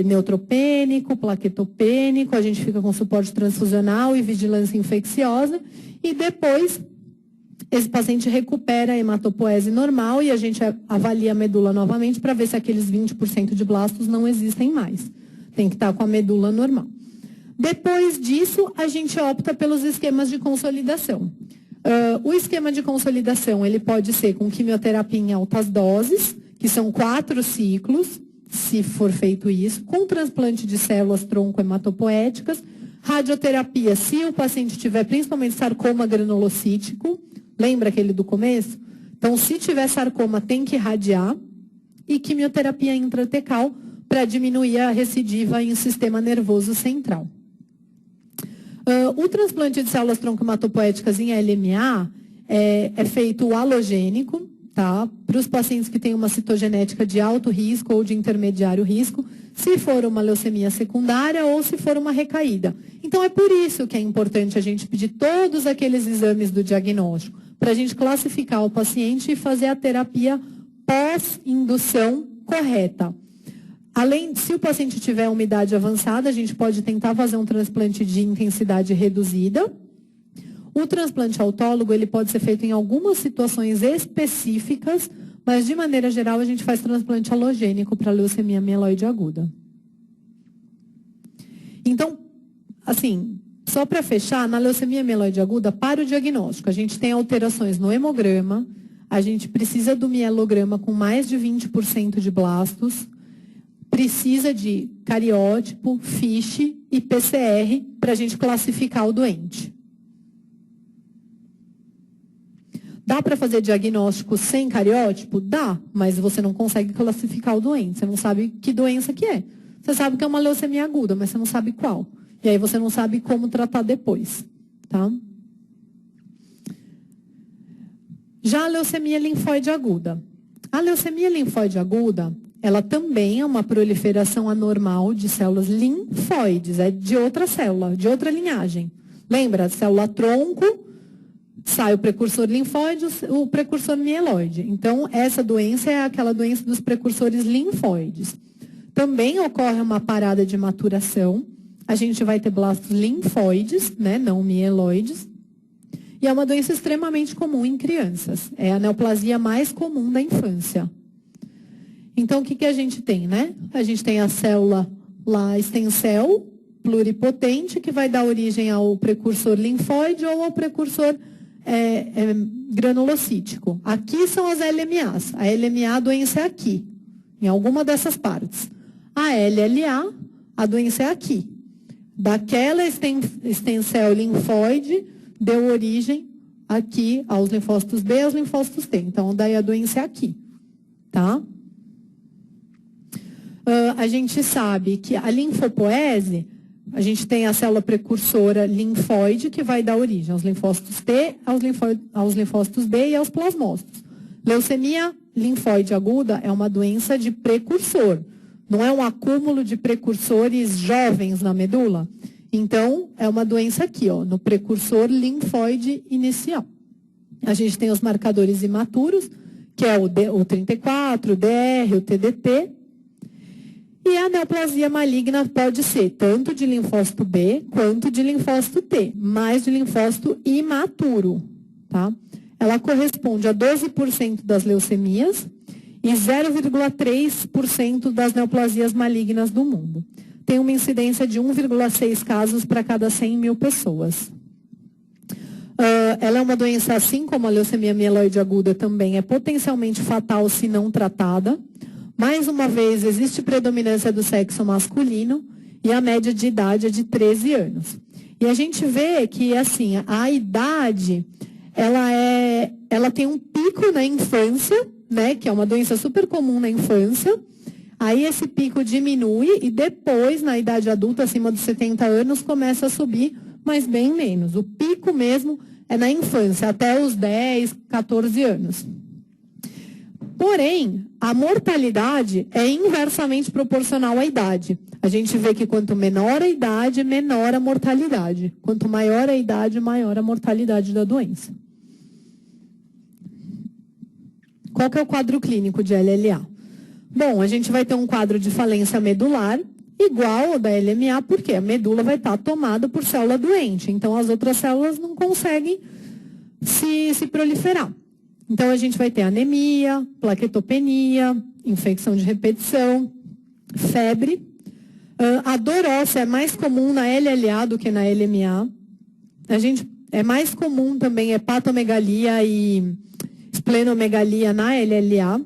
neutropênico, plaquetopênico, a gente fica com suporte transfusional e vigilância infecciosa, e depois esse paciente recupera a hematopoese normal e a gente avalia a medula novamente para ver se aqueles 20% de blastos não existem mais. Tem que estar com a medula normal. Depois disso, a gente opta pelos esquemas de consolidação. O esquema de consolidação, ele pode ser com quimioterapia em altas doses, que são 4 ciclos, se for feito isso, com transplante de células tronco hematopoéticas, radioterapia, se o paciente tiver principalmente sarcoma granulocítico, lembra aquele do começo? Então, se tiver sarcoma, tem que irradiar, e quimioterapia intratecal para diminuir a recidiva em sistema nervoso central. O transplante de células tronco hematopoéticas em LMA é feito halogênico, tá? Para os pacientes que têm uma citogenética de alto risco ou de intermediário risco, se for uma leucemia secundária ou se for uma recaída. Então, é por isso que é importante a gente pedir todos aqueles exames do diagnóstico, para a gente classificar o paciente e fazer a terapia pós-indução correta. Além, se o paciente tiver uma idade avançada, a gente pode tentar fazer um transplante de intensidade reduzida. O transplante autólogo, ele pode ser feito em algumas situações específicas, mas de maneira geral a gente faz transplante halogênico para leucemia mieloide aguda. Então, assim, só para fechar, na leucemia mieloide aguda, para o diagnóstico, a gente tem alterações no hemograma, a gente precisa do mielograma com mais de 20% de blastos, precisa de cariótipo, FISH e PCR para a gente classificar o doente. Dá para fazer diagnóstico sem cariótipo? Dá, mas você não consegue classificar o doente. Você não sabe que doença que é. Você sabe que é uma leucemia aguda, mas você não sabe qual. E aí você não sabe como tratar depois. Tá? Já a leucemia linfóide aguda. A leucemia linfóide aguda, ela também é uma proliferação anormal de células linfóides, é de outra célula, de outra linhagem. Lembra? Célula tronco, sai o precursor linfóide, o precursor mieloide. Então, essa doença é aquela doença dos precursores linfóides. Também ocorre uma parada de maturação. A gente vai ter blastos linfóides, né, não mieloides. E é uma doença extremamente comum em crianças. É a neoplasia mais comum da infância. Então, o que a gente tem, né? A gente tem a célula lá, stem cell, pluripotente, que vai dar origem ao precursor linfóide ou ao precursor granulocítico. Aqui são as LMAs. A LMA, a doença é aqui, em alguma dessas partes. A LLA, a doença é aqui. Daquela stem cell linfóide, deu origem aqui aos linfócitos B e aos linfócitos T. Então, daí a doença é aqui, tá? A gente sabe que a linfopoese, a gente tem a célula precursora linfóide que vai dar origem aos linfócitos T, aos linfócitos B e aos plasmócitos. Leucemia linfóide aguda é uma doença de precursor, não é um acúmulo de precursores jovens na medula. Então, é uma doença aqui, ó, no precursor linfóide inicial. A gente tem os marcadores imaturos, que é o 34, o DR, o TDT. E a neoplasia maligna pode ser tanto de linfócito B quanto de linfócito T, mais de linfócito imaturo, tá? Ela corresponde a 12% das leucemias e 0,3% das neoplasias malignas do mundo. Tem uma incidência de 1,6 casos para cada 100 mil pessoas. Ela é uma doença, assim como a leucemia mieloide aguda, também é potencialmente fatal se não tratada. Mais uma vez, existe predominância do sexo masculino e a média de idade é de 13 anos. E a gente vê que, assim, a idade, ela tem um pico na infância, né, que é uma doença super comum na infância. Aí esse pico diminui e depois, na idade adulta, acima dos 70 anos, começa a subir, mas bem menos. O pico mesmo é na infância, até os 10, 14 anos. Porém, a mortalidade é inversamente proporcional à idade. A gente vê que quanto menor a idade, menor a mortalidade. Quanto maior a idade, maior a mortalidade da doença. Qual que é o quadro clínico de LLA? Bom, a gente vai ter um quadro de falência medular igual ao da LMA, porque a medula vai estar tomada por célula doente. Então, as outras células não conseguem se proliferar. Então, a gente vai ter anemia, plaquetopenia, infecção de repetição, febre. A dor óssea é mais comum na LLA do que na LMA. É mais comum também hepatomegalia e esplenomegalia na LLA.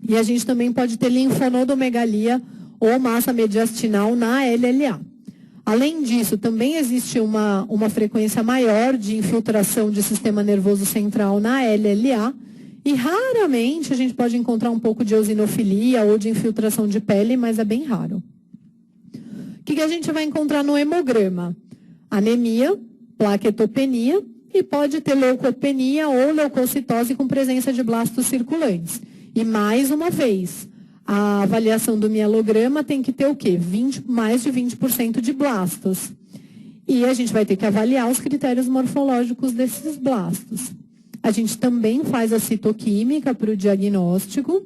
E a gente também pode ter linfonodomegalia ou massa mediastinal na LLA. Além disso, também existe uma frequência maior de infiltração de sistema nervoso central na LLA e raramente a gente pode encontrar um pouco de eosinofilia ou de infiltração de pele, mas é bem raro. O que a gente vai encontrar no hemograma? Anemia, plaquetopenia e pode ter leucopenia ou leucocitose com presença de blastos circulantes. E mais uma vez, a avaliação do mielograma tem que ter o quê? Mais de 20% de blastos. E a gente vai ter que avaliar os critérios morfológicos desses blastos. A gente também faz a citoquímica para o diagnóstico,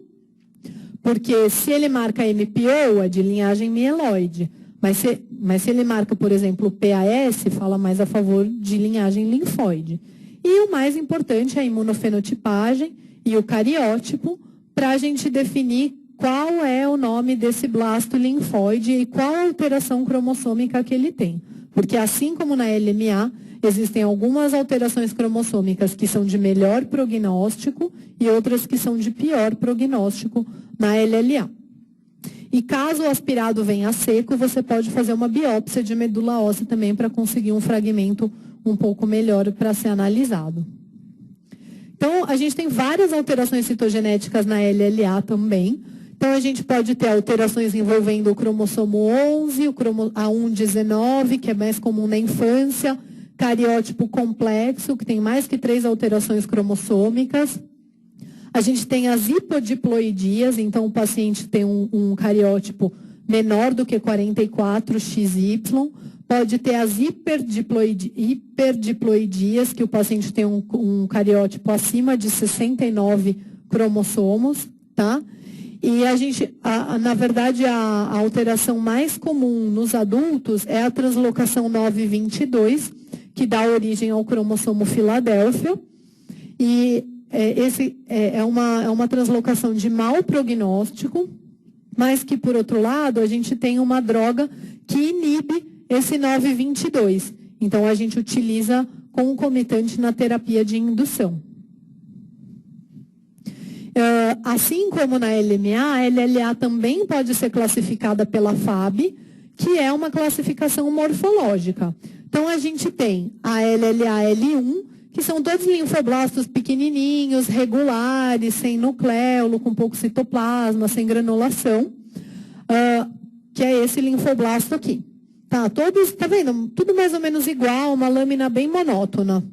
porque se ele marca MPO, é de linhagem mieloide. Mas se ele marca, por exemplo, o PAS, fala mais a favor de linhagem linfóide. E o mais importante é a imunofenotipagem e o cariótipo, para a gente definir qual é o nome desse blasto linfóide e qual a alteração cromossômica que ele tem. Porque assim como na LMA, existem algumas alterações cromossômicas que são de melhor prognóstico e outras que são de pior prognóstico na LLA. E caso o aspirado venha seco, você pode fazer uma biópsia de medula óssea também para conseguir um fragmento um pouco melhor para ser analisado. Então, a gente tem várias alterações citogenéticas na LLA também. Então, a gente pode ter alterações envolvendo o cromossomo 11, o A119, que é mais comum na infância, cariótipo complexo, que tem mais que 3 alterações cromossômicas. A gente tem as hipodiploidias, então o paciente tem um cariótipo menor do que 44XY. Pode ter as hiperdiploidias, que o paciente tem um cariótipo acima de 69 cromossomos, tá? E na verdade, a alteração mais comum nos adultos é a translocação 922, que dá origem ao cromossomo Filadélfia. E é uma translocação de mau prognóstico, mas que, por outro lado, a gente tem uma droga que inibe esse 922. Então, a gente utiliza concomitante na terapia de indução. Assim como na LMA, a LLA também pode ser classificada pela FAB, que é uma classificação morfológica. Então, a gente tem a LLA-L1, que são todos linfoblastos pequenininhos, regulares, sem nucleolo, com pouco citoplasma, sem granulação, que é esse linfoblasto aqui. Tá vendo? Tudo mais ou menos igual, uma lâmina bem monótona.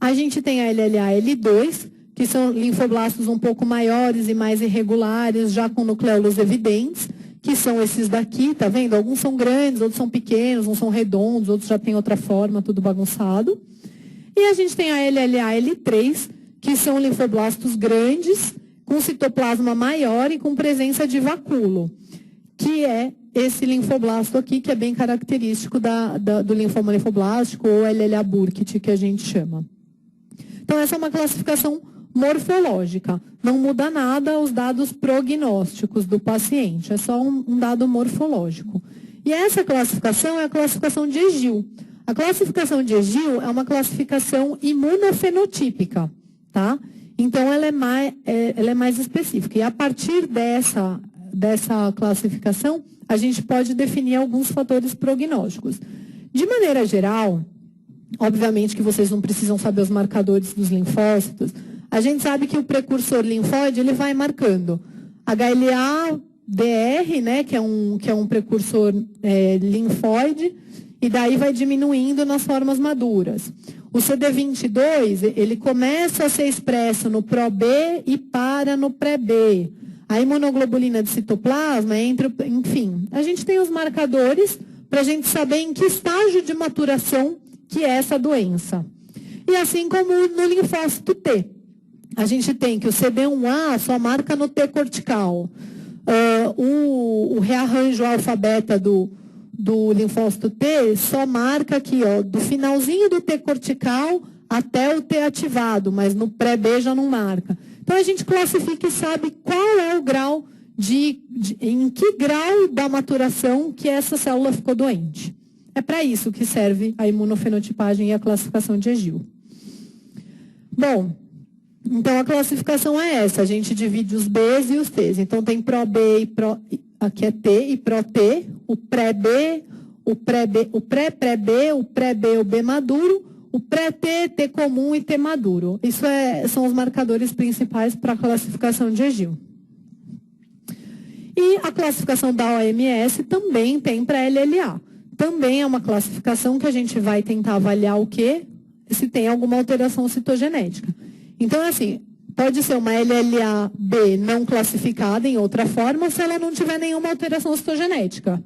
A gente tem a LLA-L2, que são linfoblastos um pouco maiores e mais irregulares, já com nucleolos evidentes, que são esses daqui, tá vendo? Alguns são grandes, outros são pequenos, uns são redondos, outros já têm outra forma, tudo bagunçado. E a gente tem a LLA-L3, que são linfoblastos grandes, com citoplasma maior e com presença de vacúolo, que é esse linfoblasto aqui, que é bem característico do linfoma linfoblástico, ou LLA-Burkitt, que a gente chama. Então, essa é uma classificação morfológica. Não muda nada os dados prognósticos do paciente, é só um dado morfológico. E essa classificação é a classificação de Egil. A classificação de Egil é uma classificação imunofenotípica, tá? Então, ela é mais específica. E a partir dessa classificação, a gente pode definir alguns fatores prognósticos. De maneira geral, obviamente que vocês não precisam saber os marcadores dos linfócitos, a gente sabe que o precursor linfóide, ele vai marcando HLA-DR, né, que é um precursor linfóide, e daí vai diminuindo nas formas maduras. O CD22, ele começa a ser expresso no pró-B e para no pré-B. A imunoglobulina de citoplasma entra, enfim. A gente tem os marcadores para a gente saber em que estágio de maturação que é essa doença. E assim como no linfócito T. A gente tem que o CB1A só marca no T cortical. O rearranjo alfa-beta do linfócito T só marca aqui, ó, do finalzinho do T cortical até o T ativado, mas no pré-B já não marca. Então, a gente classifica e sabe qual é o grau em que grau da maturação que essa célula ficou doente. É para isso que serve a imunofenotipagem e a classificação de Egil. Bom, então a classificação é essa, a gente divide os Bs e os Ts. Então tem Pro-B e aqui é T e Pro-T, o pré-B, o pré-pré-B, o pré-B, o B maduro, o pré-T, T comum e T maduro. Isso são os marcadores principais para a classificação de Egil. E a classificação da OMS também tem para LLA. Também é uma classificação que a gente vai tentar avaliar o quê? Se tem alguma alteração citogenética. Então, assim, pode ser uma LLA-B não classificada em outra forma se ela não tiver nenhuma alteração citogenética.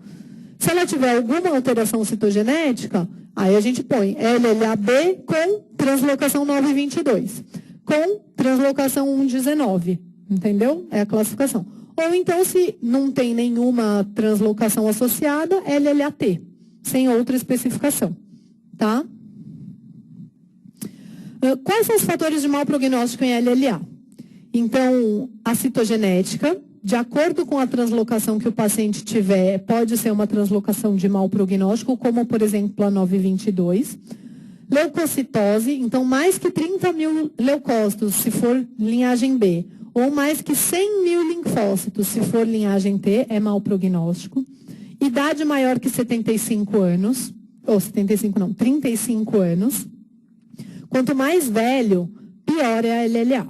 Se ela tiver alguma alteração citogenética, aí a gente põe LLA-B com translocação 922, com translocação 119, entendeu? É a classificação. Ou então, se não tem nenhuma translocação associada, LLA-T, sem outra especificação, tá? Quais são os fatores de mau prognóstico em LLA? Então, a citogenética, de acordo com a translocação que o paciente tiver, pode ser uma translocação de mau prognóstico, como, por exemplo, a 922. Leucocitose, então, mais que 30 mil leucócitos, se for linhagem B, ou mais que 100 mil linfócitos, se for linhagem T, é mau prognóstico. Idade maior que 75 anos, ou 75 não, 35 anos. Quanto mais velho, pior é a LLA.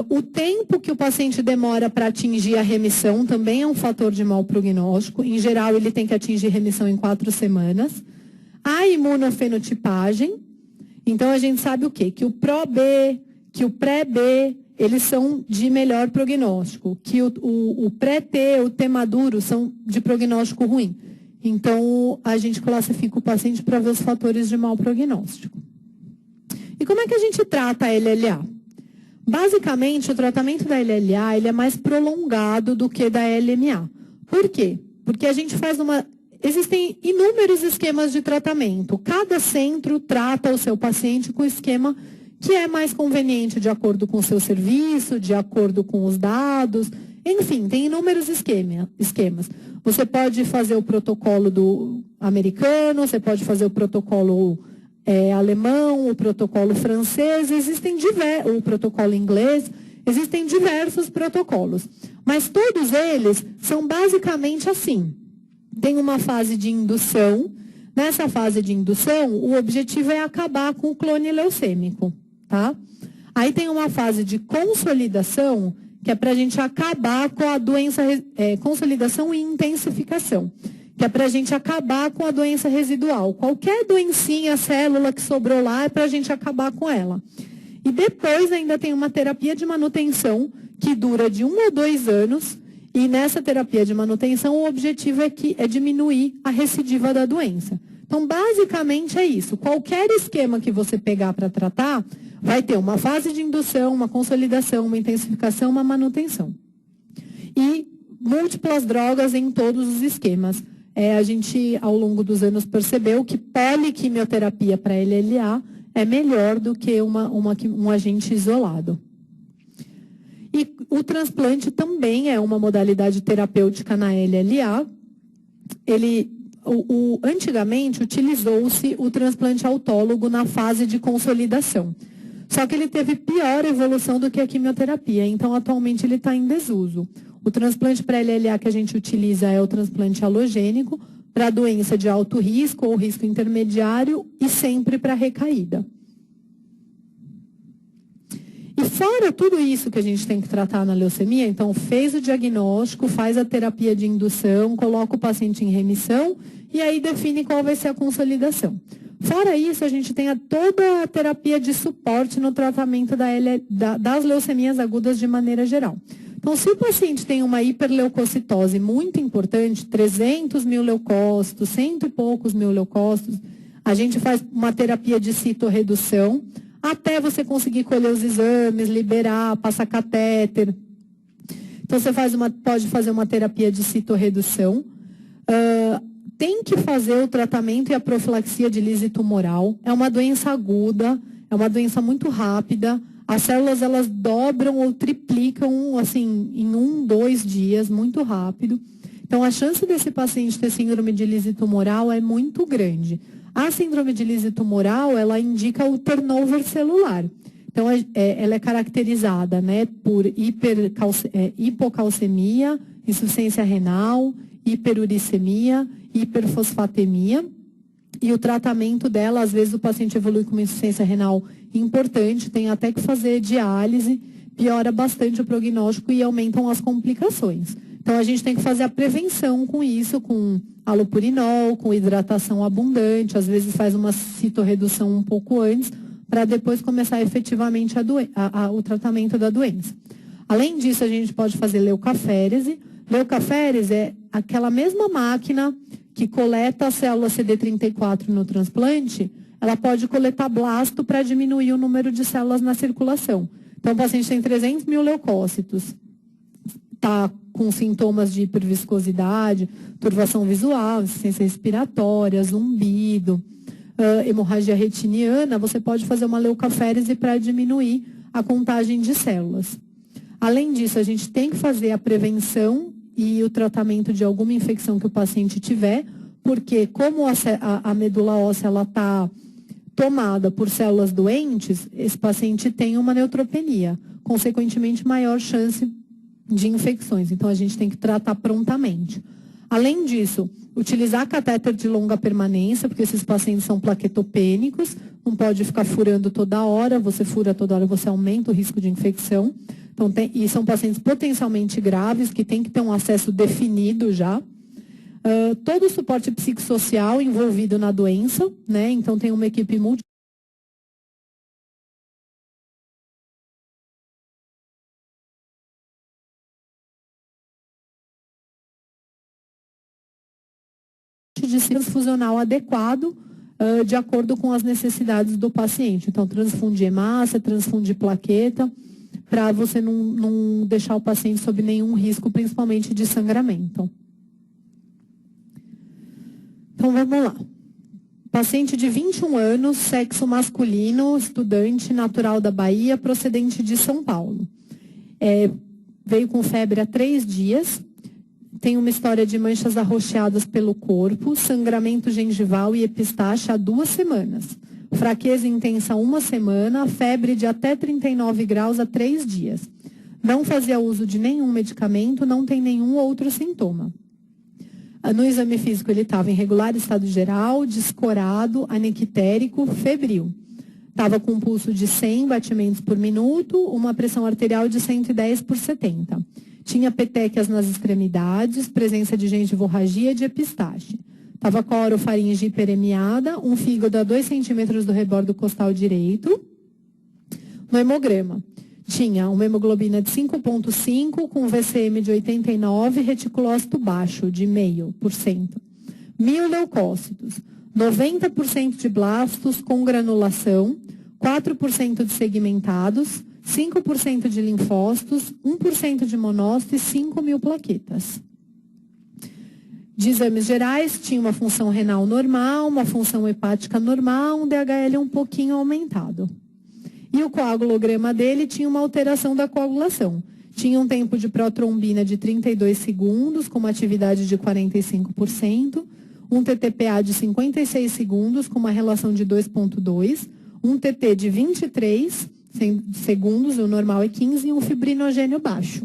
O tempo que o paciente demora para atingir a remissão também é um fator de mau prognóstico. Em geral, ele tem que atingir remissão em 4 semanas. A imunofenotipagem. Então, a gente sabe o quê? Que o Pro-B, que o pré-B, eles são de melhor prognóstico. Que o pré-T, o T maduro, são de prognóstico ruim. Então, a gente classifica o paciente para ver os fatores de mau prognóstico. E como é que a gente trata a LLA? Basicamente, o tratamento da LLA ele é mais prolongado do que da LMA. Por quê? Porque a gente faz Existem inúmeros esquemas de tratamento. Cada centro trata o seu paciente com o esquema que é mais conveniente de acordo com o seu serviço, de acordo com os dados. Enfim, tem inúmeros esquemas. Você pode fazer o protocolo do americano, você pode fazer o protocolo alemão, o protocolo francês, o protocolo inglês, existem diversos protocolos. Mas todos eles são basicamente assim. Tem uma fase de indução. Nessa fase de indução, o objetivo é acabar com o clone leucêmico. Tá? Aí tem uma fase de consolidação, que é para a gente acabar com a doença, consolidação e intensificação. Que é para a gente acabar com a doença residual. Qualquer doencinha, célula que sobrou lá, é para a gente acabar com ela. E depois ainda tem uma terapia de manutenção, que dura de 1 ou 2 anos, e nessa terapia de manutenção o objetivo é diminuir a recidiva da doença. Então, basicamente é isso. Qualquer esquema que você pegar para tratar, vai ter uma fase de indução, uma consolidação, uma intensificação, uma manutenção. E múltiplas drogas em todos os esquemas. A gente, ao longo dos anos, percebeu que poliquimioterapia para LLA é melhor do que um agente isolado. E o transplante também é uma modalidade terapêutica na LLA. Antigamente, utilizou-se o transplante autólogo na fase de consolidação. Só que ele teve pior evolução do que a quimioterapia, então atualmente ele está em desuso. O transplante para LLA que a gente utiliza é o transplante halogênico para doença de alto risco ou risco intermediário e sempre para recaída. E fora tudo isso que a gente tem que tratar na leucemia, então fez o diagnóstico, faz a terapia de indução, coloca o paciente em remissão e aí define qual vai ser a consolidação. Fora isso, a gente tem toda a terapia de suporte no tratamento das leucemias agudas de maneira geral. Então, se o paciente tem uma hiperleucocitose muito importante, 300 mil leucócitos, 100 e poucos mil leucócitos, a gente faz uma terapia de citorredução, até você conseguir colher os exames, liberar, passar catéter. Então, você pode fazer uma terapia de citorredução. tem que fazer o tratamento e a profilaxia de lise tumoral. É uma doença aguda, é uma doença muito rápida. As células, elas dobram ou triplicam, assim, em 1, 2 dias, muito rápido. Então, a chance desse paciente ter síndrome de lise tumoral é muito grande. A síndrome de lise tumoral, ela indica o turnover celular. Então, ela é caracterizada, né, por hipocalcemia, insuficiência renal, hiperuricemia, hiperfosfatemia. E o tratamento dela, às vezes o paciente evolui com uma insuficiência renal importante, tem até que fazer diálise, piora bastante o prognóstico e aumentam as complicações. Então, a gente tem que fazer a prevenção com isso, com alopurinol, com hidratação abundante, às vezes faz uma citorredução um pouco antes, para depois começar efetivamente o tratamento da doença. Além disso, a gente pode fazer leucaférese. Leucaférese é aquela mesma máquina que coleta a célula CD34 no transplante, ela pode coletar blasto para diminuir o número de células na circulação. Então, o paciente tem 300 mil leucócitos, está com sintomas de hiperviscosidade, turvação visual, insuficiência respiratória, zumbido, hemorragia retiniana, você pode fazer uma leucaférese para diminuir a contagem de células. Além disso, a gente tem que fazer a prevenção e o tratamento de alguma infecção que o paciente tiver, porque como a medula óssea está tomada por células doentes, esse paciente tem uma neutropenia, consequentemente maior chance de infecções. Então, a gente tem que tratar prontamente. Além disso, utilizar catéter de longa permanência, porque esses pacientes são plaquetopênicos, não pode ficar furando toda hora, você fura toda hora, você aumenta o risco de infecção. Então, e são pacientes potencialmente graves, que tem que ter um acesso definido já. Todo o suporte psicossocial envolvido na doença, né? Então, tem uma equipe de transfusional adequado, de acordo com as necessidades do paciente. Então, transfundir hemácia, transfundir plaqueta, para você não deixar o paciente sob nenhum risco, principalmente de sangramento. Então, vamos lá. Paciente de 21 anos, sexo masculino, estudante, natural da Bahia, procedente de São Paulo. Veio com febre há 3 dias, tem uma história de manchas arroxeadas pelo corpo, sangramento gengival e epistaxe há 2 semanas. Fraqueza intensa 1 semana, febre de até 39 graus há 3 dias. Não fazia uso de nenhum medicamento, não tem nenhum outro sintoma. No exame físico ele estava em regular estado geral, descorado, anequitérico, febril. Estava com um pulso de 100 batimentos por minuto, uma pressão arterial de 110/70. Tinha petequias nas extremidades, presença de gengivorragia e de epistaxe. Estava com a orofaringe hiperemiada, um fígado a 2 centímetros do rebordo costal direito. No hemograma, tinha uma hemoglobina de 5,5 com VCM de 89, reticulócito baixo, de 0,5%. 1.000 leucócitos, 90% de blastos com granulação, 4% de segmentados, 5% de linfócitos, 1% de monócitos e 5.000 plaquetas. De exames gerais, tinha uma função renal normal, uma função hepática normal, um DHL um pouquinho aumentado. E o coagulograma dele tinha uma alteração da coagulação. Tinha um tempo de protrombina de 32 segundos, com uma atividade de 45%, um TTPA de 56 segundos, com uma relação de 2,2, um TT de 23 segundos, o normal é 15, e um fibrinogênio baixo.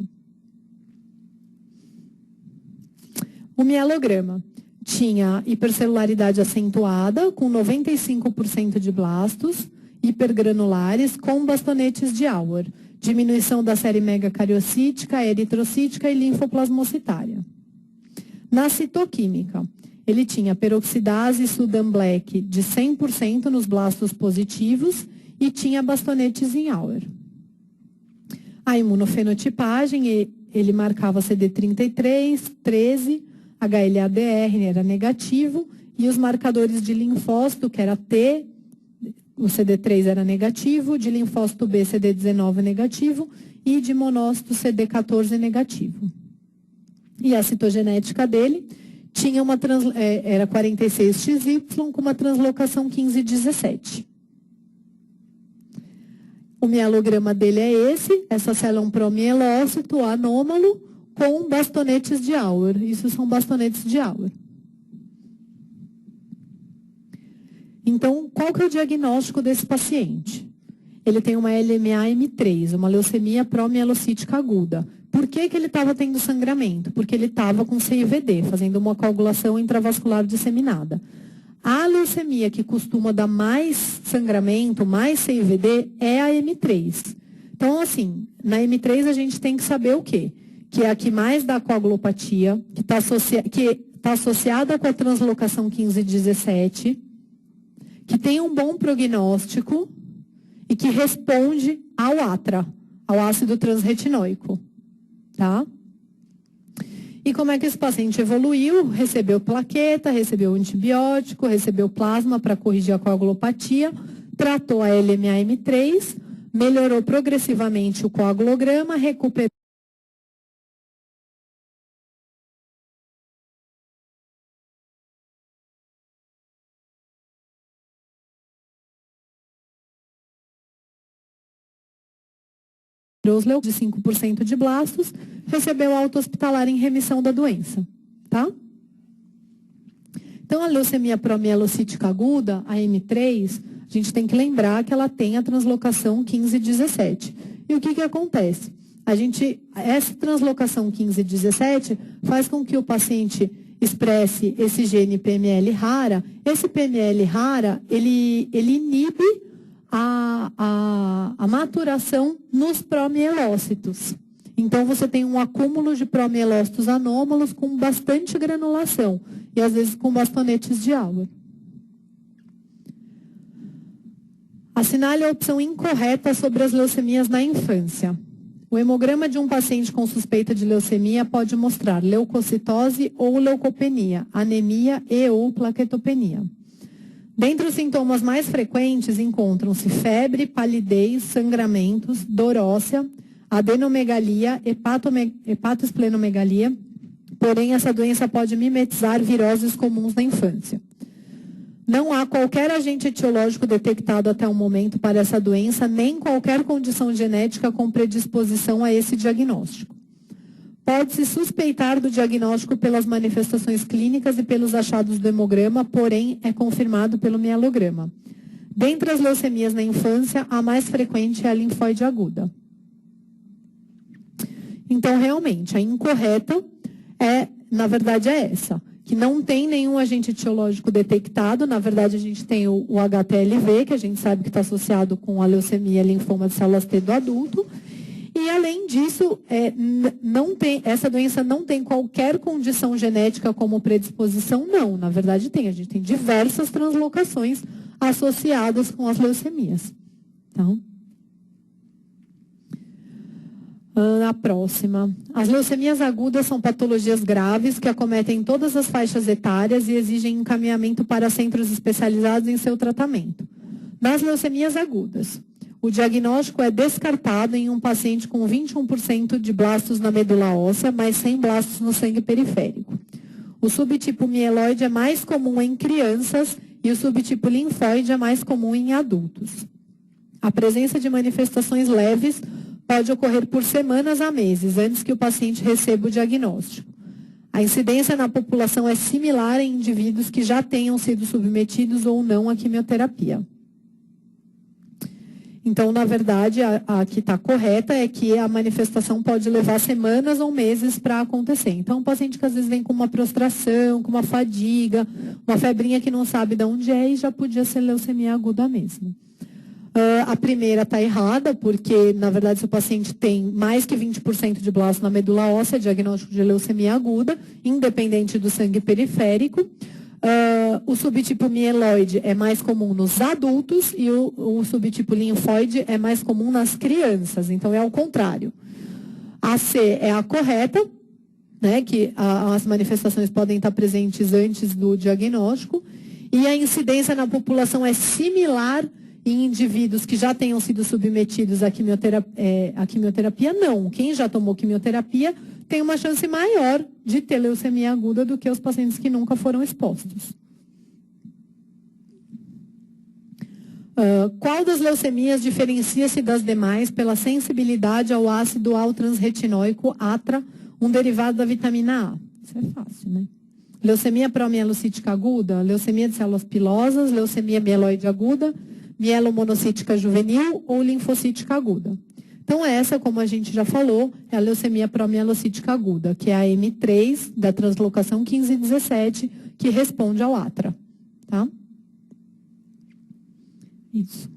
O mielograma tinha hipercelularidade acentuada, com 95% de blastos, hipergranulares, com bastonetes de Auer, diminuição da série megacariocítica, eritrocítica e linfoplasmocitária. Na citoquímica, ele tinha peroxidase Sudan Black de 100% nos blastos positivos e tinha bastonetes em Auer. A imunofenotipagem, ele marcava CD33, 13, HLA-DR era negativo, e os marcadores de linfócito, que era T, o CD3 era negativo, de linfócito B, CD19 negativo, e de monócito CD14 negativo. E a citogenética dele tinha era 46XY com uma translocação 1517. O mielograma dele é esse, essa célula é um promielócito anômalo com bastonetes de Auer. Isso são bastonetes de Auer. Então, qual que é o diagnóstico desse paciente? Ele tem uma LMA-M3, uma leucemia promielocítica aguda. Por que ele estava tendo sangramento? Porque ele estava com CIVD, fazendo uma coagulação intravascular disseminada. A leucemia que costuma dar mais sangramento, mais CIVD, é a M3. Então, assim, na M3 a gente tem que saber o quê? Que é a que mais dá coagulopatia, que está associada com a translocação 1517, que tem um bom prognóstico e que responde ao ATRA, ao ácido transretinóico. Tá? E como é que esse paciente evoluiu? Recebeu plaqueta, recebeu antibiótico, recebeu plasma para corrigir a coagulopatia, tratou a LMA-M3, melhorou progressivamente o coagulograma, recuperou os leucócitos de 5% de blastos, recebeu alta hospitalar em remissão da doença. Tá? Então, a leucemia promielocítica aguda, a M3, a gente tem que lembrar que ela tem a translocação 1517. E o que acontece? Essa translocação 1517 faz com que o paciente expresse esse gene PML rara. Esse PML rara, ele inibe a maturação nos promielócitos. Então, você tem um acúmulo de promielócitos anômalos com bastante granulação e, às vezes, com bastonetes de Auer. Assinale a opção incorreta sobre as leucemias na infância. O hemograma de um paciente com suspeita de leucemia pode mostrar leucocitose ou leucopenia, anemia e ou plaquetopenia. Dentre os sintomas mais frequentes encontram-se febre, palidez, sangramentos, dor óssea, adenomegalia, hepatoesplenomegalia, porém essa doença pode mimetizar viroses comuns na infância. Não há qualquer agente etiológico detectado até o momento para essa doença, nem qualquer condição genética com predisposição a esse diagnóstico. Pode-se suspeitar do diagnóstico pelas manifestações clínicas e pelos achados do hemograma, porém é confirmado pelo mielograma. Dentre as leucemias na infância, a mais frequente é a linfóide aguda. Então, realmente, a incorreta na verdade, é essa, que não tem nenhum agente etiológico detectado. Na verdade, a gente tem o HTLV, que a gente sabe que está associado com a leucemia linfoma de células T do adulto. E, além disso, essa doença não tem qualquer condição genética como predisposição, não. Na verdade, tem. A gente tem diversas translocações associadas com as leucemias. Então, a próxima. As leucemias agudas são patologias graves que acometem todas as faixas etárias e exigem encaminhamento para centros especializados em seu tratamento. Nas leucemias agudas, o diagnóstico é descartado em um paciente com 21% de blastos na medula óssea, mas sem blastos no sangue periférico. O subtipo mieloide é mais comum em crianças e o subtipo linfóide é mais comum em adultos. A presença de manifestações leves pode ocorrer por semanas a meses, antes que o paciente receba o diagnóstico. A incidência na população é similar em indivíduos que já tenham sido submetidos ou não à quimioterapia. Então, na verdade, a que está correta é que a manifestação pode levar semanas ou meses para acontecer. Então, um paciente que às vezes vem com uma prostração, com uma fadiga, uma febrinha que não sabe de onde é e já podia ser leucemia aguda mesmo. A primeira está errada, porque, na verdade, se o paciente tem mais que 20% de blasto na medula óssea, diagnóstico de leucemia aguda, independente do sangue periférico. O subtipo mieloide é mais comum nos adultos e o subtipo linfóide é mais comum nas crianças. Então, é ao contrário. A C é a correta, né, que as manifestações podem estar presentes antes do diagnóstico. E a incidência na população é similar em indivíduos que já tenham sido submetidos à quimioterapia, não. Quem já tomou quimioterapia têm uma chance maior de ter leucemia aguda do que os pacientes que nunca foram expostos. Qual das leucemias diferencia-se das demais pela sensibilidade ao ácido altransretinóico ATRA, um derivado da vitamina A? Isso é fácil, né? Leucemia promielocítica aguda, leucemia de células pilosas, leucemia mieloide aguda, mielomonocítica juvenil ou linfocítica aguda. Então, essa, como a gente já falou, é a leucemia promielocítica aguda, que é a M3 da translocação 1517, que responde ao ATRA. Tá? Isso.